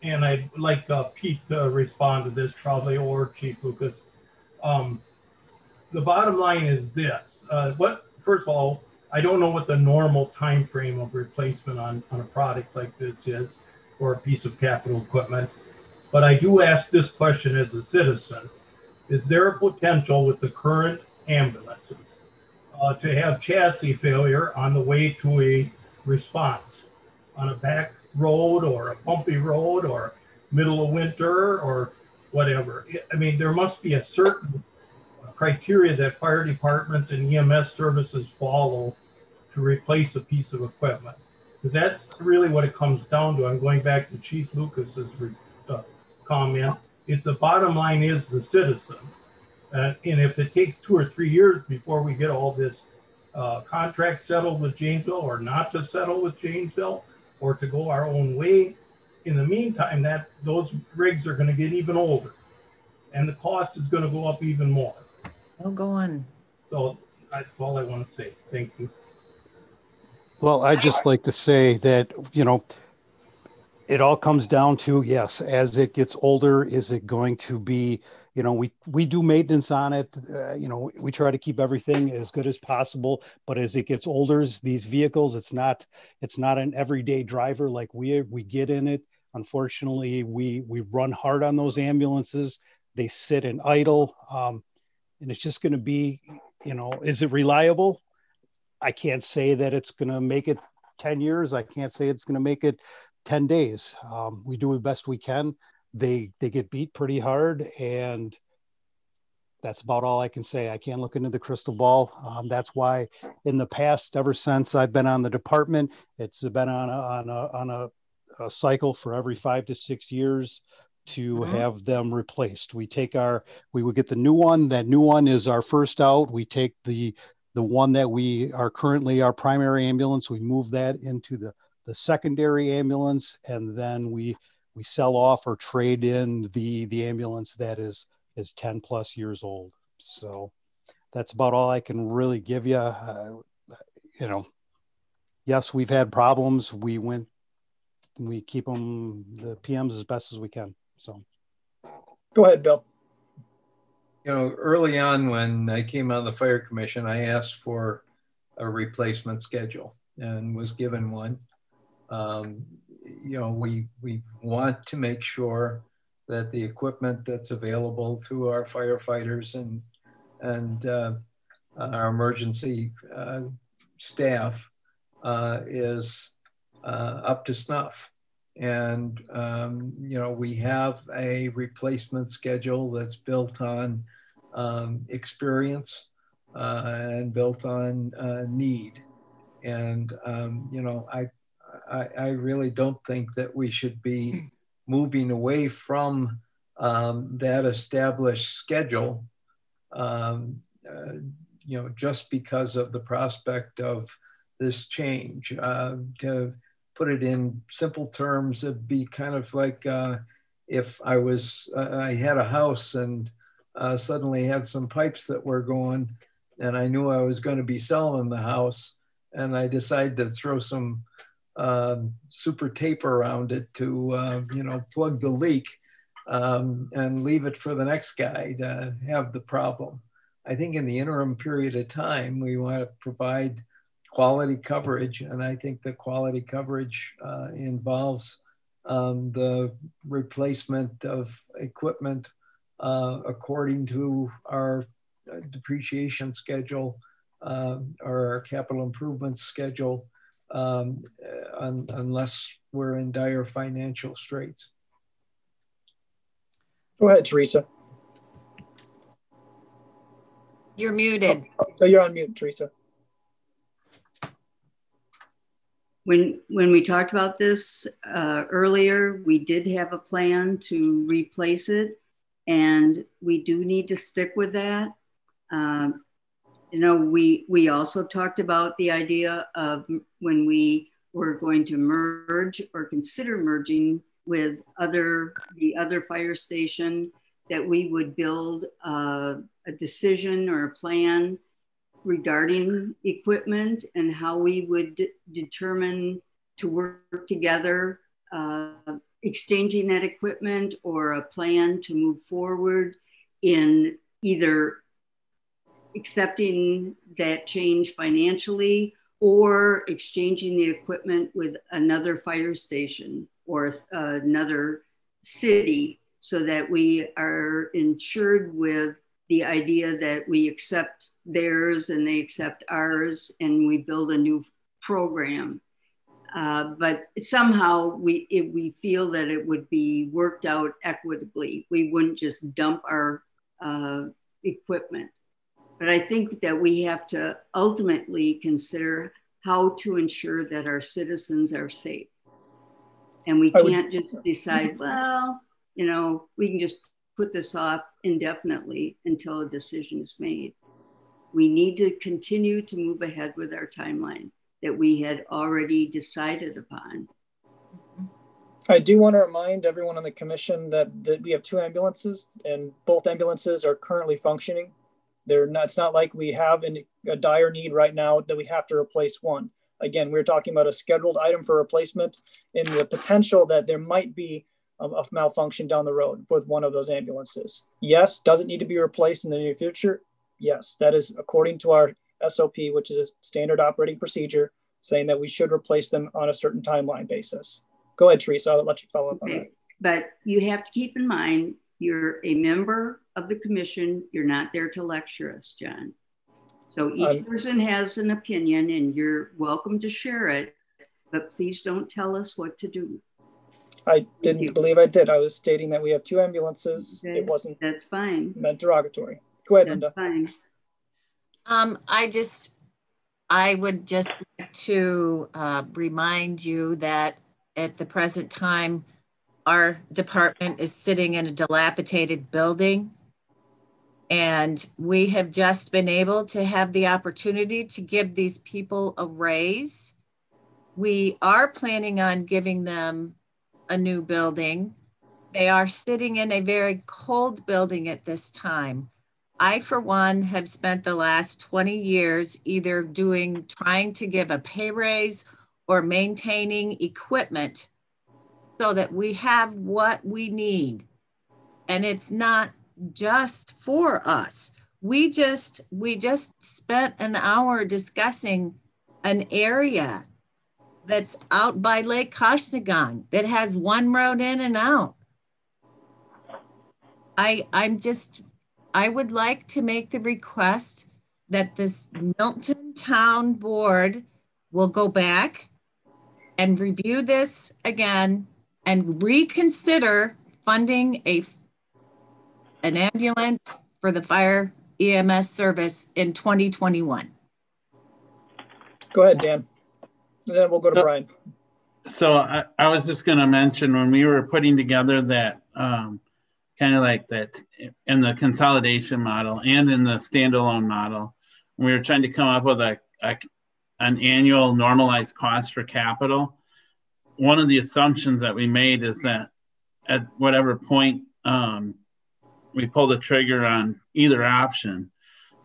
And I'd like Pete to respond to this probably, or Chief Lucas. The bottom line is this. First of all, I don't know what the normal time frame of replacement on a product like this is, or a piece of capital equipment. But I do ask this question as a citizen. Is there a potential with the current ambulances to have chassis failure on the way to a response on a back road or a bumpy road or middle of winter or whatever? I mean, there must be a certain criteria that fire departments and EMS services follow to replace a piece of equipment, because that's really what it comes down to. I'm going back to Chief Lucas's comment. If the bottom line is the citizen, and if it takes 2 or 3 years before we get all this contract settled with Janesville, or not to settle with Janesville, or to go our own way, in the meantime, those rigs are going to get even older, and the cost is going to go up even more. Oh, go on. So that's all I want to say. Thank you. Well, I'd just like to say that, it all comes down to, yes, as it gets older, is it going to be, we do maintenance on it. We try to keep everything as good as possible, but as it gets older, these vehicles, it's not an everyday driver like we get in it. Unfortunately, we run hard on those ambulances. They sit and idle. And it's just going to be, is it reliable? I can't say that it's going to make it 10 years. I can't say it's going to make it 10 days. We do the best we can. They get beat pretty hard, and that's about all I can say. I can't look into the crystal ball. That's why in the past, ever since I've been on the department, it's been on a cycle for every 5 to 6 years to have them replaced. We would get the new one. That new one is our first out. We take the one that we are currently our primary ambulance. We move that into the secondary ambulance, and then we sell off or trade in the ambulance that is 10 plus years old. So that's about all I can really give you. Yes, we've had problems. We keep them, the PMs, as best as we can. So go ahead, Bill. Early on when I came on the fire commission, I asked for a replacement schedule and was given one. We want to make sure that the equipment that's available through our firefighters and our emergency staff is up to snuff. And, we have a replacement schedule that's built on experience and built on need. And, I really don't think that we should be moving away from that established schedule, just because of the prospect of this change. To put it in simple terms, it'd be kind of like if I had a house and suddenly had some pipes that were going, and I knew I was going to be selling the house, and I decided to throw some super tape around it to, plug the leak and leave it for the next guy to have the problem. I think in the interim period of time, we want to provide quality coverage. And I think the quality coverage involves the replacement of equipment according to our depreciation schedule or our capital improvement schedule, unless we're in dire financial straits. Go ahead, Teresa. You're muted. Oh, you're on mute, Teresa. When we talked about this earlier, we did have a plan to replace it, and we do need to stick with that. We also talked about the idea of when we were going to merge or consider merging with the other fire station, that we would build a decision or a plan regarding equipment and how we would determine to work together, exchanging that equipment, or a plan to move forward in either accepting that change financially or exchanging the equipment with another fire station or another city, so that we are insured with the idea that we accept theirs and they accept ours, and we build a new program. But somehow we feel that it would be worked out equitably. We wouldn't just dump our equipment. But I think that we have to ultimately consider how to ensure that our citizens are safe. And we can't just decide, well, we can just put this off indefinitely until a decision is made. We need to continue to move ahead with our timeline that we had already decided upon. I do want to remind everyone on the commission that we have 2 ambulances, and both ambulances are currently functioning. It's not like we have a dire need right now that we have to replace one. Again, we're talking about a scheduled item for replacement and the potential that there might be a malfunction down the road with one of those ambulances. Yes, does it need to be replaced in the near future? Yes, that is according to our SOP, which is a standard operating procedure, saying that we should replace them on a certain timeline basis. Go ahead, Teresa, I'll let you follow up on that. But you have to keep in mind, you're a member of the commission. You're not there to lecture us, John. So each person has an opinion and you're welcome to share it, but please don't tell us what to do. I didn't believe I did. I was stating that we have 2 ambulances. Okay. It wasn't That's fine. Meant derogatory. Go ahead, That's Linda. fine. I would just like to remind you that at the present time, our department is sitting in a dilapidated building. And we have just been able to have the opportunity to give these people a raise. We are planning on giving them a new building. They are sitting in a very cold building at this time. I, for one, have spent the last 20 years either trying to give a pay raise or maintaining equipment so that we have what we need. And it's not just for us. We just spent an hour discussing an area that's out by Lake Koshkinon that has one road in and out. I would like to make the request that this Milton Town Board will go back and review this again and reconsider funding an ambulance for the fire EMS service in 2021. Go ahead, Dan. And then we'll go to Brian. So I was just going to mention when we were putting together that kind of like that in the consolidation model and in the standalone model, we were trying to come up with an annual normalized cost for capital. One of the assumptions that we made is that at whatever point we pull the trigger on either option,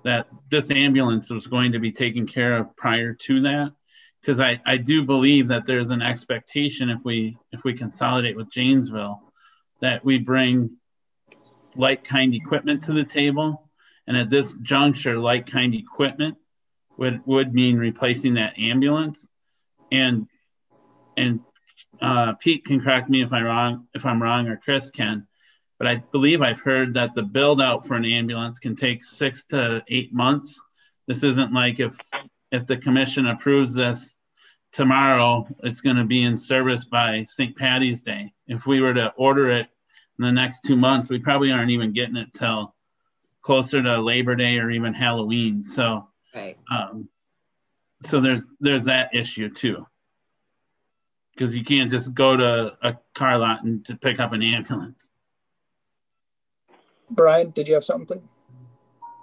that this ambulance was going to be taken care of prior to that. Because I do believe that there's an expectation if we consolidate with Janesville that we bring like-kind equipment to the table. And at this juncture, like-kind equipment would mean replacing that ambulance. And Pete can correct me if I'm wrong, or Chris can, but I believe I've heard that the build out for an ambulance can take 6 to 8 months. This isn't like if the commission approves this tomorrow, it's going to be in service by St. Patty's Day. If we were to order it in the next 2 months, we probably aren't even getting it till closer to Labor Day or even Halloween. So, right. So there's that issue too, because you can't just go to a car lot and to pick up an ambulance. Brian, did you have something, please?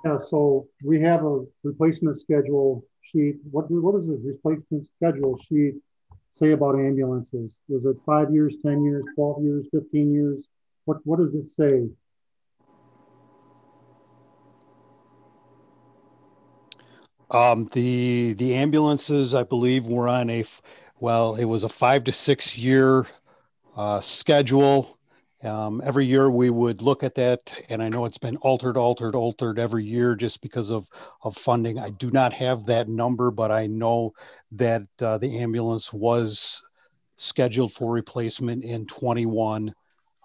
Yeah, so we have a replacement schedule sheet. What does the replacement schedule sheet say about ambulances? Is it 5 years, 10 years, 12 years, 15 years? What does it say? The ambulances, I believe, were on it was a 5 to 6 year schedule. Every year we would look at that, and I know it's been altered every year just because of funding. I do not have that number, but I know that the ambulance was scheduled for replacement in 21,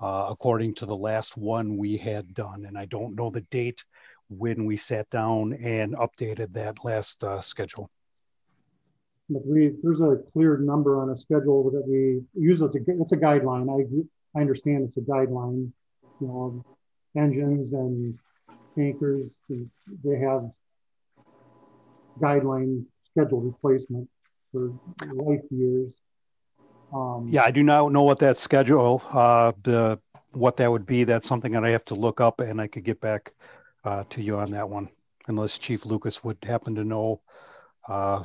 according to the last one we had done. And I don't know the date when we sat down and updated that last schedule. But there's a clear number on a schedule that we use. It's a guideline. I understand it's a guideline. You know, engines and tankers, they have guideline schedule replacement for life years. Yeah, I do not know what that schedule, what that would be. That's something that I have to look up, and I could get back to you on that one, unless Chief Lucas would happen to know. I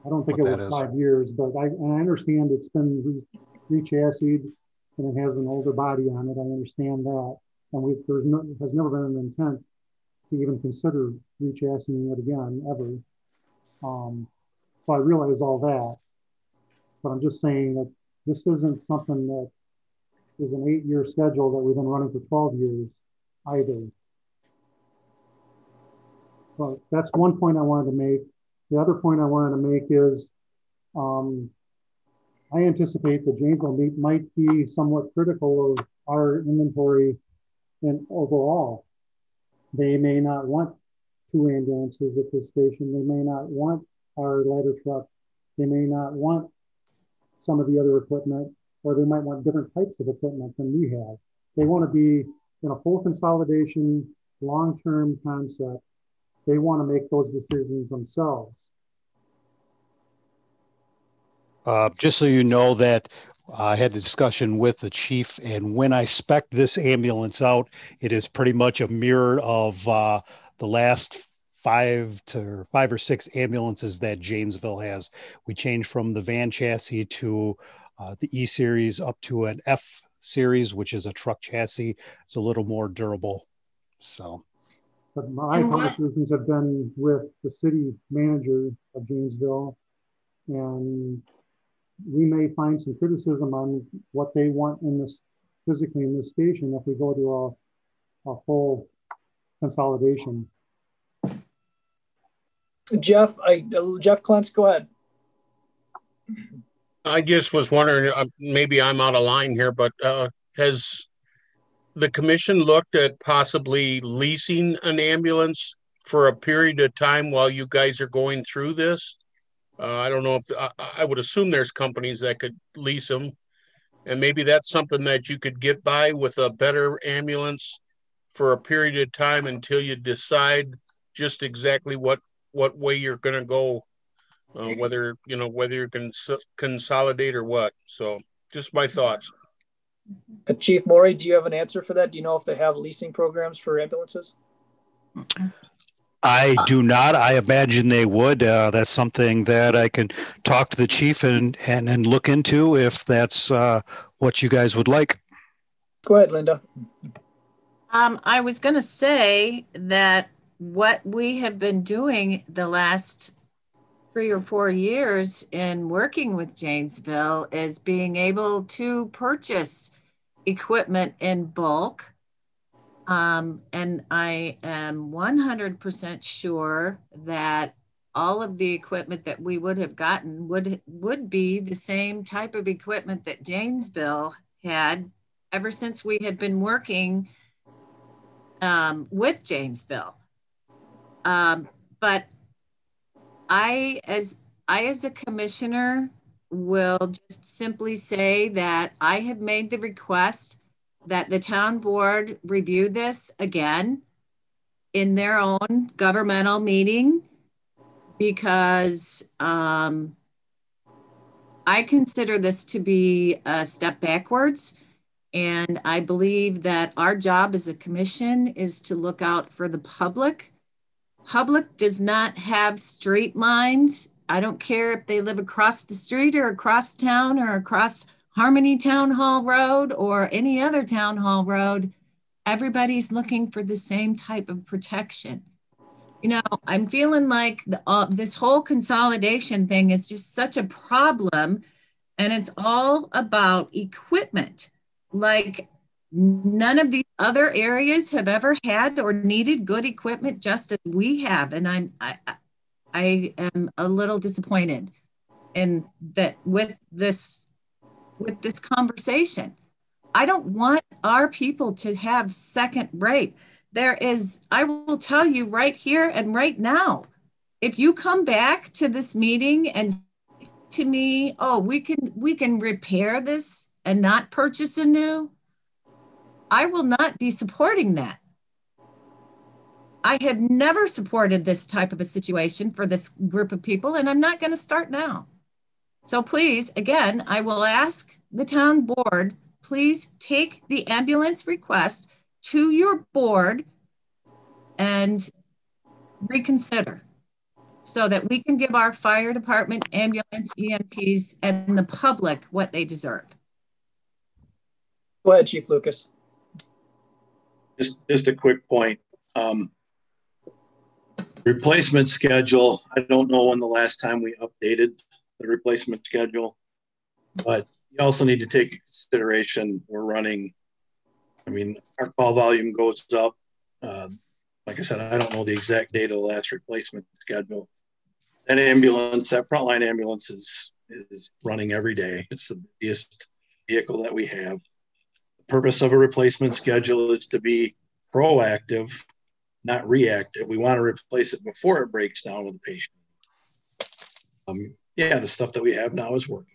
don't think it was 5 years, but I understand it's been rechassied and it has an older body on it. I understand that, and has never been an intent to even consider rechassing it again ever. So I realize all that, but I'm just saying that this isn't something that is an 8-year schedule that we've been running for 12 years either. So that's one point I wanted to make. The other point I wanted to make is I anticipate that Janesville might be somewhat critical of our inventory and overall. They may not want 2 ambulances at this station. They may not want our ladder truck. They may not want some of the other equipment, or they might want different types of equipment than we have. They want to be in a full consolidation long-term concept, they want to make those decisions themselves. Just so you know that I had a discussion with the chief, and when I spec'd this ambulance out, it is pretty much a mirror of the last five or six ambulances that Janesville has. We changed from the van chassis to the E series up to an F series, which is a truck chassis. It's a little more durable. So, but my conversations have been with the city manager of Janesville, and we may find some criticism on what they want in this physically in this station if we go to a full consolidation. Jeff Klentz, go ahead. I just was wondering, maybe I'm out of line here, but has the commission looked at possibly leasing an ambulance for a period of time while you guys are going through this? I don't know if I would assume there's companies that could lease them, and maybe that's something that you could get by with a better ambulance for a period of time until you decide just exactly what way you're going to go, whether you can consolidate or what. So just my thoughts. Chief Morey, do you have an answer for that? Do you know if they have leasing programs for ambulances? I do not. I imagine they would. That's something that I can talk to the chief and look into if that's what you guys would like. Go ahead, Linda. I was going to say that what we have been doing the last 3 or 4 years in working with Janesville is being able to purchase equipment in bulk. And I am 100% sure that all of the equipment that we would have gotten would be the same type of equipment that Janesville had ever since we had been working with Janesville. But I, as a commissioner, will just simply say that I have made the request that the town board review this again in their own governmental meeting, because I consider this to be a step backwards. And I believe that our job as a commission is to look out for the public. Public does not have straight lines. I don't care if they live across the street or across town or across Harmony Town Hall Road or any other town hall road. Everybody's looking for the same type of protection. You know, I'm feeling like this whole consolidation thing is just such a problem, and it's all about equipment. Like, none of these other areas have ever had or needed good equipment just as we have, and I am a little disappointed in that with this conversation. I don't want our people to have second rate. I will tell you right here and right now, if you come back to this meeting and say to me, oh, we can repair this and not purchase a new, I will not be supporting that. I have never supported this type of a situation for this group of people, and I'm not going to start now. So please, again, I will ask the town board, please take the ambulance request to your board and reconsider so that we can give our fire department, ambulance, EMTs, and the public what they deserve. Go ahead, Chief Lucas. Just a quick point. Replacement schedule. I don't know when the last time we updated the replacement schedule, but you also need to take into consideration we're running, I mean, our call volume goes up. Like I said, I don't know the exact date of the last replacement schedule. That ambulance, that frontline ambulance is running every day. It's the busiest vehicle that we have. The purpose of a replacement schedule is to be proactive, not reactive. We want to replace it before it breaks down with the patient. Yeah, the stuff that we have now is working.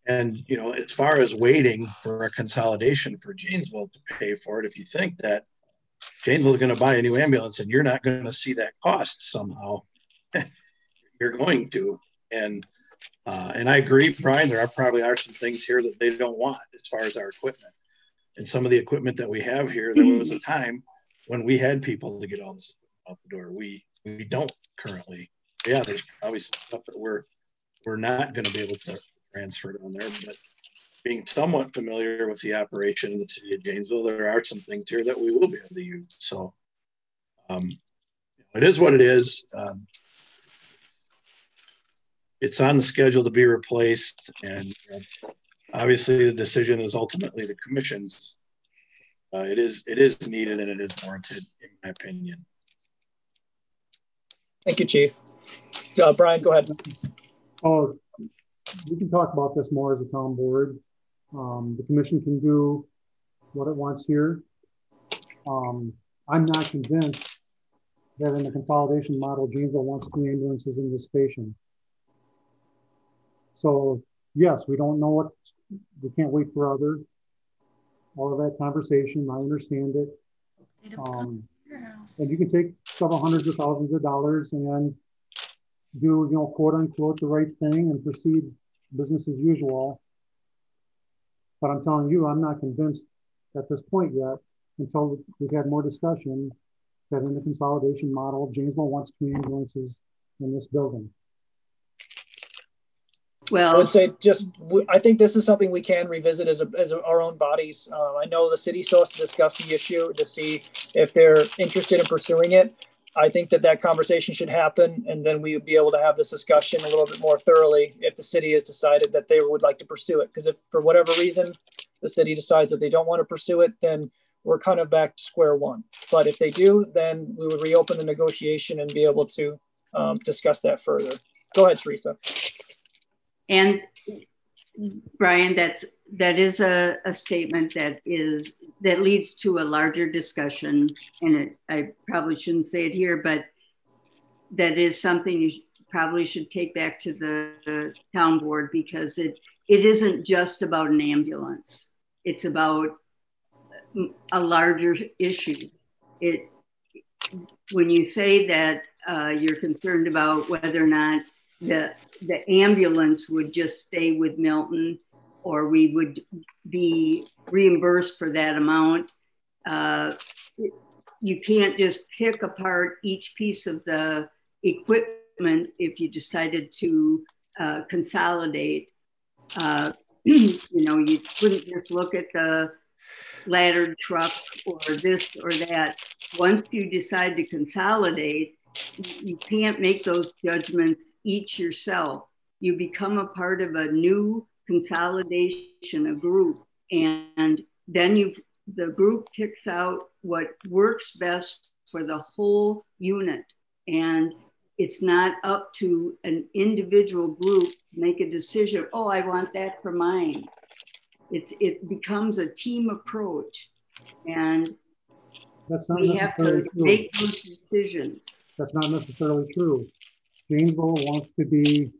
And, you know, as far as waiting for a consolidation for Janesville to pay for it, if you think that Janesville is going to buy a new ambulance and you're not going to see that cost somehow, you're going to. And I agree, Brian, there probably are some things here that they don't want as far as our equipment. And some of the equipment that we have here, there was a time when we had people to get all this out the door. We don't currently. Yeah, there's probably some stuff that we're not going to be able to transfer down there, but being somewhat familiar with the operation in the city of Janesville, there are some things here that we will be able to use. So it is what it is. It's on the schedule to be replaced, and obviously the decision is ultimately the commission's. It is needed and it is warranted, in my opinion. Thank you, Chief. Brian, go ahead. Oh, we can talk about this more as a town board. The commission can do what it wants here. I'm not convinced that in the consolidation model, Janesville wants 2 ambulances in this station. So yes, we don't know what, we can't wait for all of that conversation. I understand it. And you can take several hundreds of thousands of dollars and do, you know, quote unquote, the right thing and proceed business as usual. But I'm telling you, I'm not convinced at this point yet, until we've had more discussion, that in the consolidation model, Janesville wants 2 ambulances in this building. Well, I would say I think this is something we can revisit as our own bodies. I know the city still has to discuss the issue to see if they're interested in pursuing it. I think that conversation should happen, and then we would be able to have this discussion a little bit more thoroughly if the city has decided that they would like to pursue it. Because if for whatever reason the city decides that they don't want to pursue it, then we're kind of back to square one. But if they do, then we would reopen the negotiation and be able to discuss that further. Go ahead, Teresa. And Brian, that is a statement that leads to a larger discussion, and I probably shouldn't say it here, but that is something you probably should take back to the town board, because it isn't just about an ambulance. It's about a larger issue. When you say that you're concerned about whether or not the ambulance would just stay with Milton, or we would be reimbursed for that amount. You can't just pick apart each piece of the equipment if you decided to consolidate. You know, you couldn't just look at the laddered truck or this or that. Once you decide to consolidate, you can't make those judgments each yourself. You become a part of a new consolidation, a group, and then the group picks out what works best for the whole unit. And it's not up to an individual group to make a decision, oh, I want that for mine. It becomes a team approach, and we have to make those decisions. That's not necessarily true. Janesville wants to be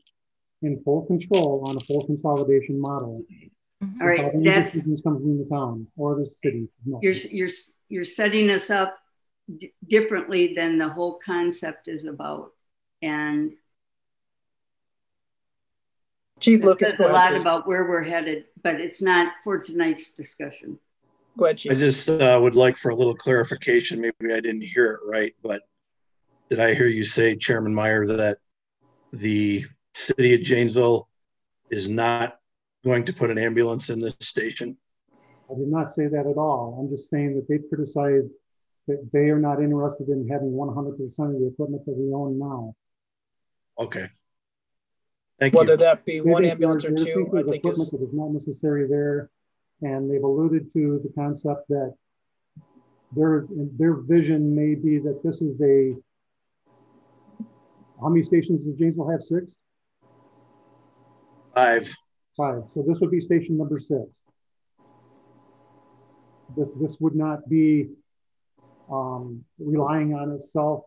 in full control on a full consolidation model. All right, that's decisions come from the town or the city. No. You're setting us up differently than the whole concept is about, and Chief Lucas, a lot about where we're headed, but it's not for tonight's discussion. Go ahead, Chief. I just would like for a little clarification. Maybe I didn't hear it right, but did I hear you say, Chairman Meyer, that the city of Janesville is not going to put an ambulance in this station? I did not say that at all. I'm just saying that they've criticized that they are not interested in having 100% of the equipment that we own now. Okay. Thank you. Whether that be one ambulance or two, I think is not necessary there. And they've alluded to the concept that their vision may be that this is how many stations does Janesville have? 6? 5. 5. So this would be station number 6. This would not be relying on itself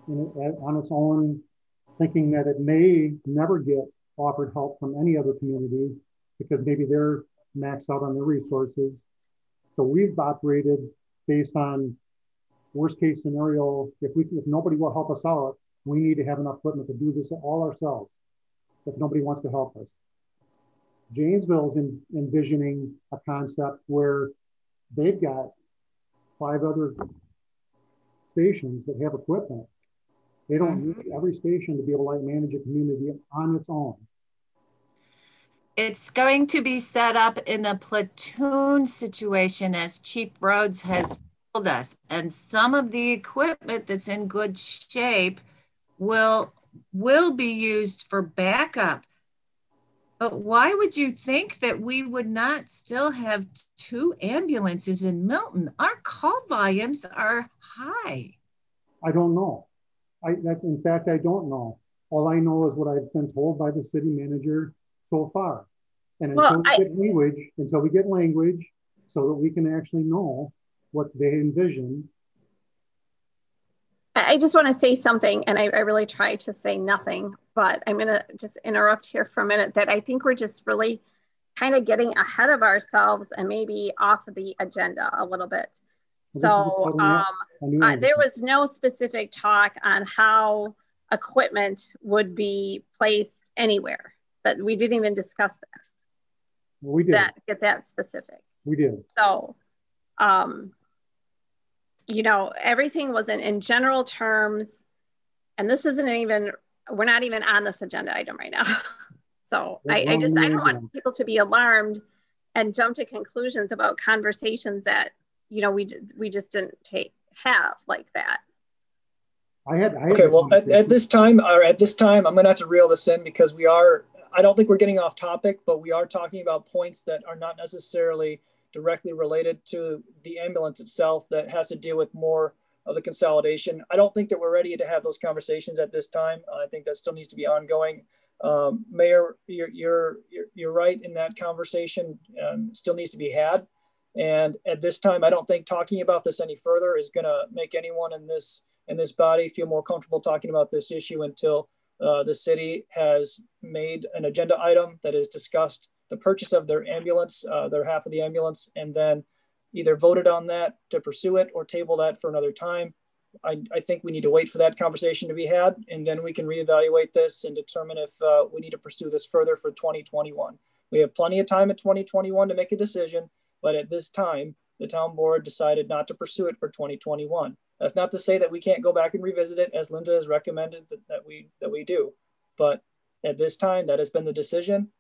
on its own, thinking that it may never get offered help from any other community. because maybe they're maxed out on their resources. So we've operated based on worst case scenario. If nobody will help us out, we need to have enough equipment to do this all ourselves if nobody wants to help us. Janesville's envisioning a concept where they've got 5 other stations that have equipment. They don't need every station to be able to manage a community on its own. It's going to be set up in a platoon situation, as Cheap Roads has told us. And some of the equipment that's in good shape will be used for backup. But why would you think that we would not still have 2 ambulances in Milton? Our call volumes are high. I don't know. In fact, I don't know. All I know is what I've been told by the city manager so far. And until we get language so that we can actually know what they envision. I just want to say something, and I really try to say nothing, but I'm going to just interrupt here for a minute, that I think we're just really kind of getting ahead of ourselves and maybe off of the agenda a little bit. So there was no specific talk on how equipment would be placed anywhere, but we didn't even discuss that. We did. Get that specific. We did. So, you know, everything was in general terms, and this isn't even, we're not even on this agenda item right now. So I don't want people to be alarmed and jump to conclusions about conversations that, you know, we just didn't have like that. Okay, well, at this time, I'm going to have to reel this in because I don't think we're getting off topic, but we are talking about points that are not necessarily directly related to the ambulance itself, that has to deal with more of the consolidation. I don't think that we're ready to have those conversations at this time. I think that still needs to be ongoing. Mayor, you're right in that conversation still needs to be had. And at this time, I don't think talking about this any further is going to make anyone in this body feel more comfortable talking about this issue until the city has made an agenda item that is discussed the purchase of their ambulance, their half of the ambulance, and then either voted on that to pursue it or table that for another time. I think we need to wait for that conversation to be had, and then we can reevaluate this and determine if we need to pursue this further for 2021. We have plenty of time in 2021 to make a decision, but at this time, the town board decided not to pursue it for 2021. That's not to say that we can't go back and revisit it, as Linda has recommended that we do. But at this time, that has been the decision.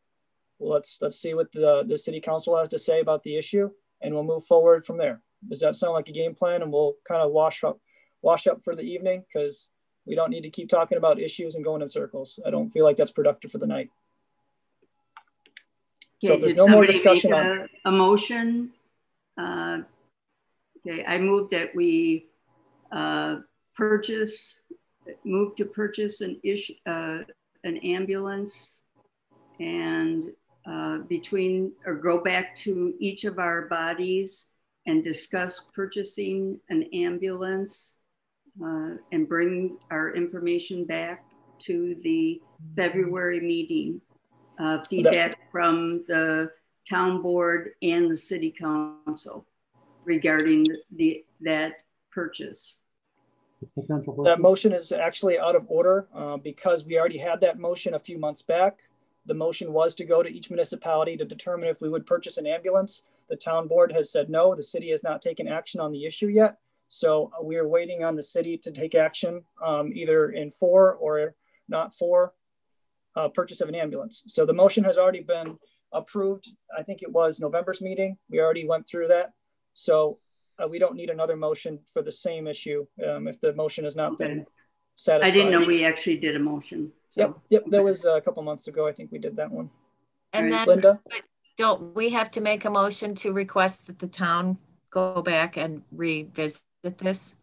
Let's see what the city council has to say about the issue, and we'll move forward from there. Does that sound like a game plan? And we'll kind of wash up for the evening, because we don't need to keep talking about issues and going in circles. I don't feel like that's productive for the night. Okay, so if there's no more discussion on a motion. Okay, I move that we move to purchase an ambulance, and go back to each of our bodies and discuss purchasing an ambulance and bring our information back to the February meeting. Feedback from the town board and the city council regarding that purchase. That motion is actually out of order because we already had that motion a few months back. The motion was to go to each municipality to determine if we would purchase an ambulance. The town board has said no. The city has not taken action on the issue yet. So we are waiting on the city to take action either in for or not for purchase of an ambulance. So the motion has already been approved. I think it was November's meeting. We already went through that. So we don't need another motion for the same issue if the motion has not been satisfied. I didn't know we actually did a motion. So. Yep. That was a couple months ago. I think we did that one. And then, Linda? Don't we have to make a motion to request that the town go back and revisit this?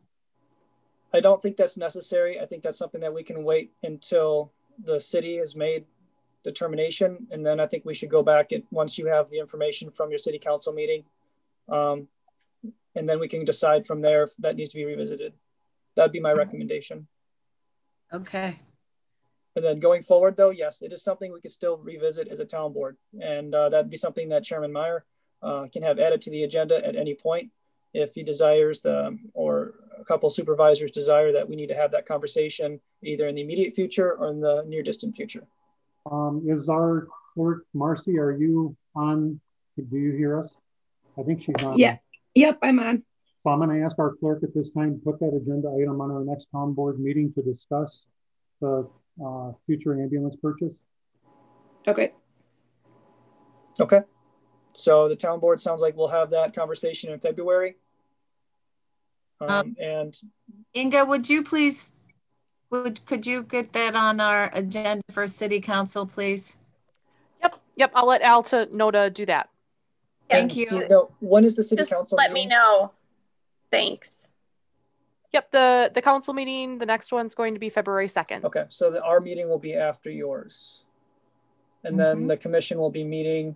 I don't think that's necessary. I think that's something that we can wait until the city has made determination. And then I think we should go back and once you have the information from your city council meeting, and then we can decide from there if that needs to be revisited. That'd be my recommendation. Okay. And then going forward, though, yes, it is something we could still revisit as a town board. And that'd be something that Chairman Meyer can have added to the agenda at any point if he desires, or a couple supervisors desire that we need to have that conversation either in the immediate future or in the near distant future. Is our clerk, Marcy, are you on? Do you hear us? I think she's on. Yeah. Yep, I'm on. So I'm going to ask our clerk at this time to put that agenda item on our next town board meeting to discuss the future ambulance purchase. Okay. Okay. So the town board sounds like we'll have that conversation in February. And Inga, would you please, could you get that on our agenda for city council, please? Yep. I'll let Al know to do that. Thank you. Do you know, when is the city council let meeting? me know. Thanks. Yep, the council meeting, the next one's going to be February 2nd. Okay, so our meeting will be after yours. And then the commission will be meeting.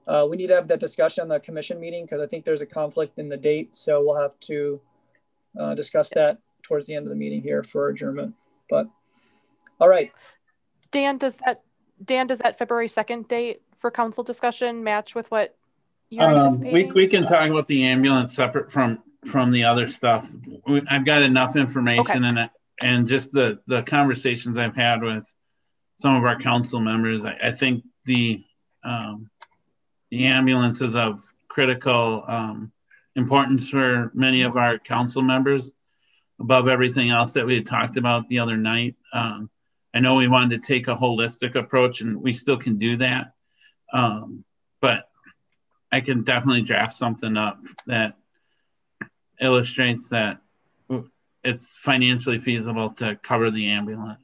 We need to have that discussion on the commission meeting because I think there's a conflict in the date. So we'll have to discuss that towards the end of the meeting here for adjournment. But all right. Dan, does that February 2nd date for council discussion match with what you're anticipating? We can talk about the ambulance separate from the other stuff. I've got enough information in it, and just the conversations I've had with some of our council members. I think the ambulance is of critical importance for many of our council members above everything else that we had talked about the other night. I know we wanted to take a holistic approach, and we still can do that. But I can definitely draft something up that illustrates that it's financially feasible to cover the ambulance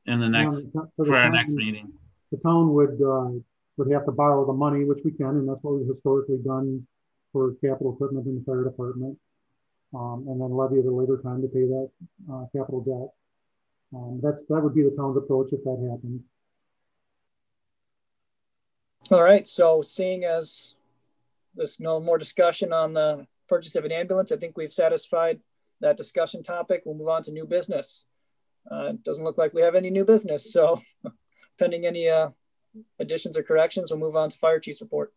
in the next for our next meeting. The town would have to borrow the money, which we can, and that's what we've historically done for capital equipment in the fire department, and then levy at a later time to pay that capital debt. That would be the town's approach if that happened. All right, so seeing as there's no more discussion on the purchase of an ambulance, I think we've satisfied that discussion topic. We'll move on to new business. It doesn't look like we have any new business, so pending any additions or corrections, we'll move on to fire chief's report.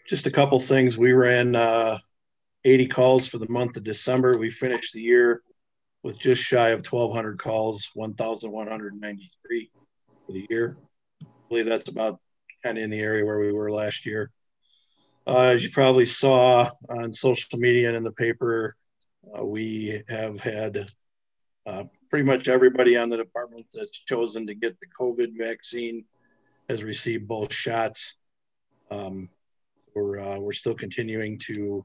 Just a couple things. We ran 80 calls for the month of December. We finished the year with just shy of 1,200 calls, 1,193 for the year. I believe that's about kind of in the area where we were last year. As you probably saw on social media and in the paper, we have had pretty much everybody on the department that's chosen to get the COVID vaccine has received both shots. We're still continuing to,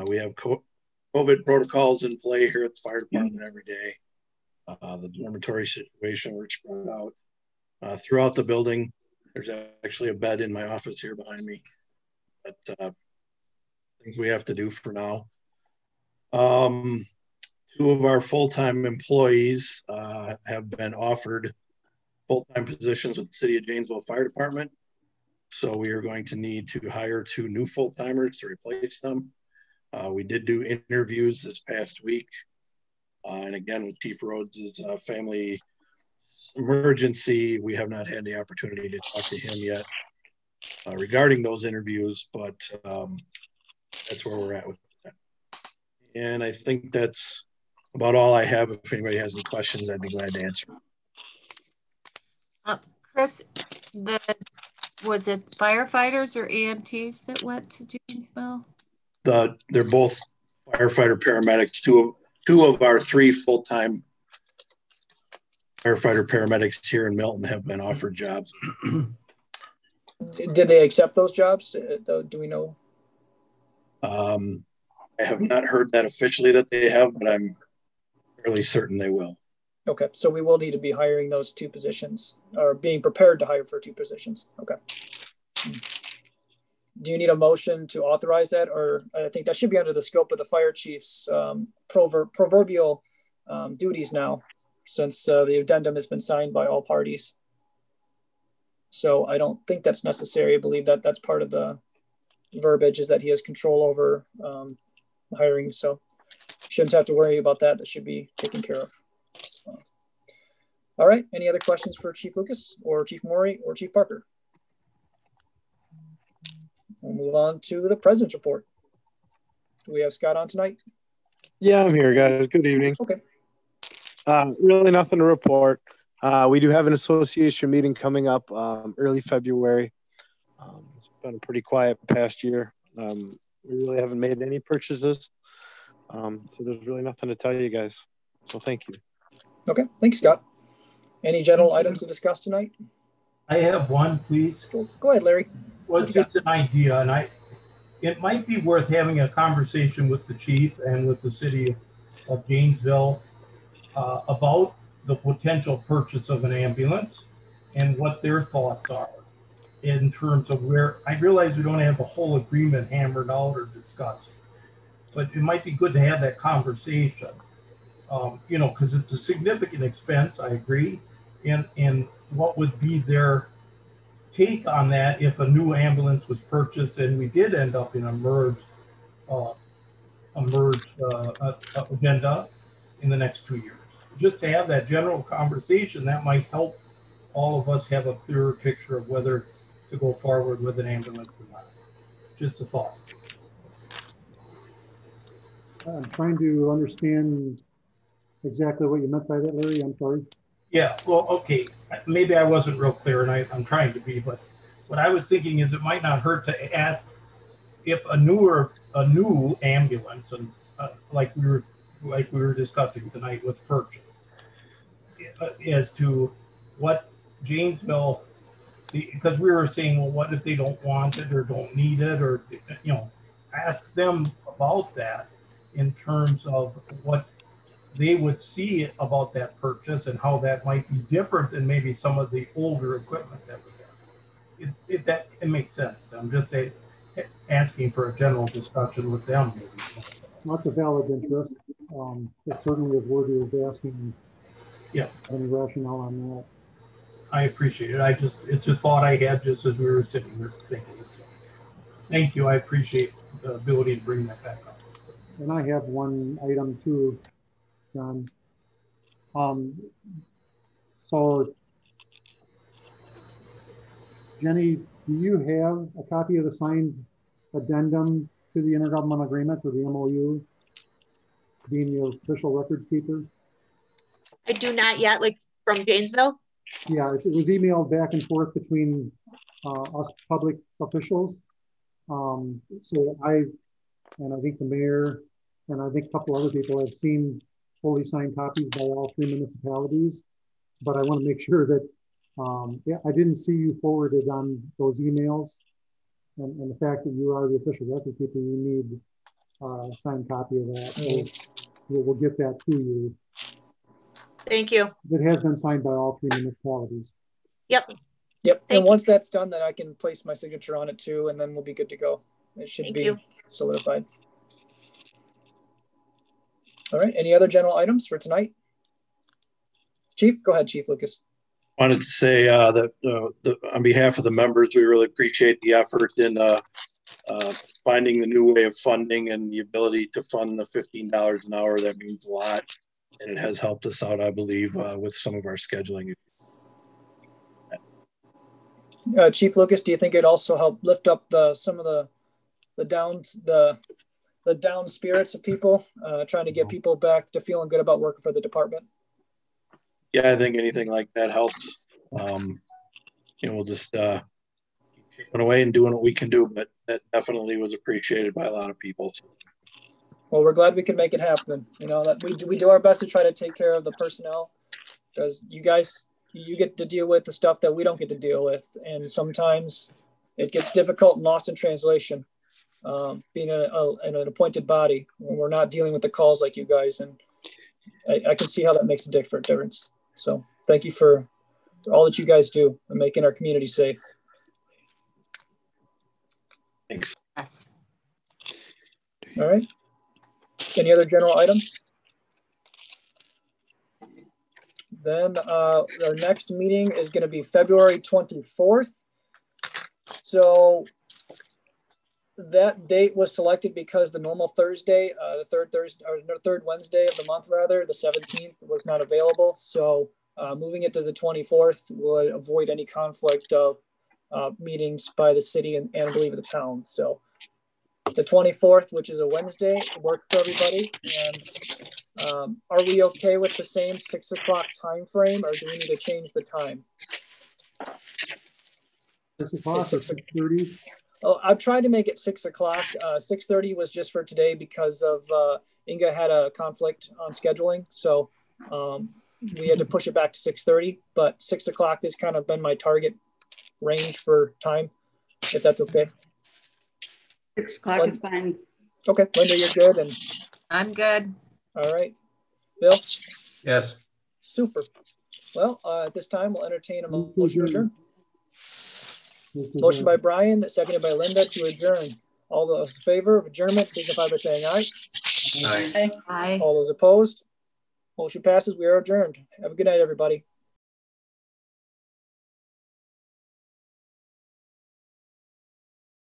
we have COVID protocols in play here at the fire department every day. The dormitory situation, we're spread out throughout the building. There's actually a bed in my office here behind me. But things we have to do for now. Two of our full-time employees have been offered full-time positions with the City of Janesville Fire Department. So we are going to need to hire 2 new full-timers to replace them. We did do interviews this past week. And again, with Chief Rhodes' family emergency, we have not had the opportunity to talk to him yet regarding those interviews, but that's where we're at with that. And I think that's about all I have. If anybody has any questions, I'd be glad to answer. Chris, was it firefighters or EMTs that went to Janesville? They're both firefighter paramedics. Two of our 3 full-time firefighter paramedics here in Milton have been offered jobs. Did they accept those jobs? Do we know? I have not heard that officially that they have, but I'm fairly certain they will. Okay, so we will need to be hiring those 2 positions, or being prepared to hire for 2 positions. Okay. Do you need a motion to authorize that? Or I think that should be under the scope of the fire chief's proverbial duties now, since the addendum has been signed by all parties. So I don't think that's necessary. I believe that that's part of the verbiage, is that he has control over hiring. So shouldn't have to worry about that. That should be taken care of. All right. Any other questions for Chief Lucas or Chief Morey or Chief Parker? We'll move on to the President's report. Do we have Scott on tonight? Yeah, I'm here, guys. Good evening. Okay. Really nothing to report. We do have an association meeting coming up early February. It's been a pretty quiet past year. We really haven't made any purchases. So there's really nothing to tell you guys. So thank you. Okay. Thanks, Scott. Any general items to discuss tonight? I have one, please. Go ahead, Larry. Well, it's just an idea, and it might be worth having a conversation with the chief and with the city of Janesville about the potential purchase of an ambulance and what their thoughts are in terms of where. I realize we don't have a whole agreement hammered out or discussed, but it might be good to have that conversation, you know, because it's a significant expense, I agree, and what would be their take on that if a new ambulance was purchased and we did end up in a merged agenda in the next 2 years. Just to have that general conversation, that might help all of us have a clearer picture of whether to go forward with an ambulance or not. Just a thought. I'm trying to understand exactly what you meant by that, Larry. I'm sorry. Yeah, well, okay. Maybe I wasn't real clear, and I'm trying to be, but what I was thinking is it might not hurt to ask if a new ambulance, and like we were discussing tonight, was purchased, as to what Janesville, because we were saying, well, what if they don't want it or don't need it, or, you know, ask them about that in terms of what they would see about that purchase and how that might be different than maybe some of the older equipment that we have. If that it makes sense. I'm just asking for a general discussion with them. Maybe. That's a valid interest. It certainly is worthy of asking. Yeah. Any rationale on that? I appreciate it. It's a thought I had just as we were sitting here thinking. So, thank you. I appreciate the ability to bring that back up. And I have one item too, John. So, Jenny, do you have a copy of the signed addendum to the intergovernmental agreement or the MOU, being the official record keeper? I do not yet, like from Janesville. Yeah, it was emailed back and forth between us public officials. So I think the mayor and I think a couple other people have seen fully signed copies by all 3 municipalities. But I want to make sure that I didn't see you forwarded on those emails. And the fact that you are the official record keeper, you need a signed copy of that. So we'll get that to you. Thank you. It has been signed by all 3 municipalities. Yep. And once that's done, then I can place my signature on it too, and then we'll be good to go. It should be solidified. All right. Any other general items for tonight? Chief, go ahead, Chief Lucas. Wanted to say that on behalf of the members, we really appreciate the effort in finding the new way of funding and the ability to fund the $15 an hour. That means a lot, and it has helped us out, I believe, with some of our scheduling. Chief Lucas, do you think it also helped lift up some of the down spirits of people, trying to get people back to feeling good about working for the department? Yeah, I think anything like that helps. We'll just keep chipping away and doing what we can do, but that definitely was appreciated by a lot of people. Well, we're glad we can make it happen. You know, that we do our best to try to take care of the personnel, because you guys, you get to deal with the stuff that we don't get to deal with. And sometimes it gets difficult and lost in translation, being an appointed body when we're not dealing with the calls like you guys. And I can see how that makes a difference. So thank you for all that you guys do and making our community safe. Thanks. Yes. All right. Any other general items? Then our next meeting is going to be February 24th. So that date was selected because the normal Thursday, the third Wednesday of the month, rather, the 17th, was not available. So moving it to the 24th would avoid any conflict of meetings by the city and I believe the town. So the 24th, which is a Wednesday, worked for everybody. And are we okay with the same 6 o'clock time frame, or do we need to change the time? 6 o'clock, 6:30. Oh, I've tried to make it 6 o'clock. 6:30 was just for today because of Inga had a conflict on scheduling. So we had to push it back to 6:30, but 6 o'clock has kind of been my target range for time, if that's okay. 6 o'clock is fine. Okay, Linda, you're good. And I'm good. All right. Bill? Yes. Super. Well, at this time, we'll entertain a motion to adjourn. Motion by Brian, seconded by Linda to adjourn. All those in favor of adjournment signify by saying aye. Aye. Aye. All those opposed? Motion passes. We are adjourned. Have a good night, everybody.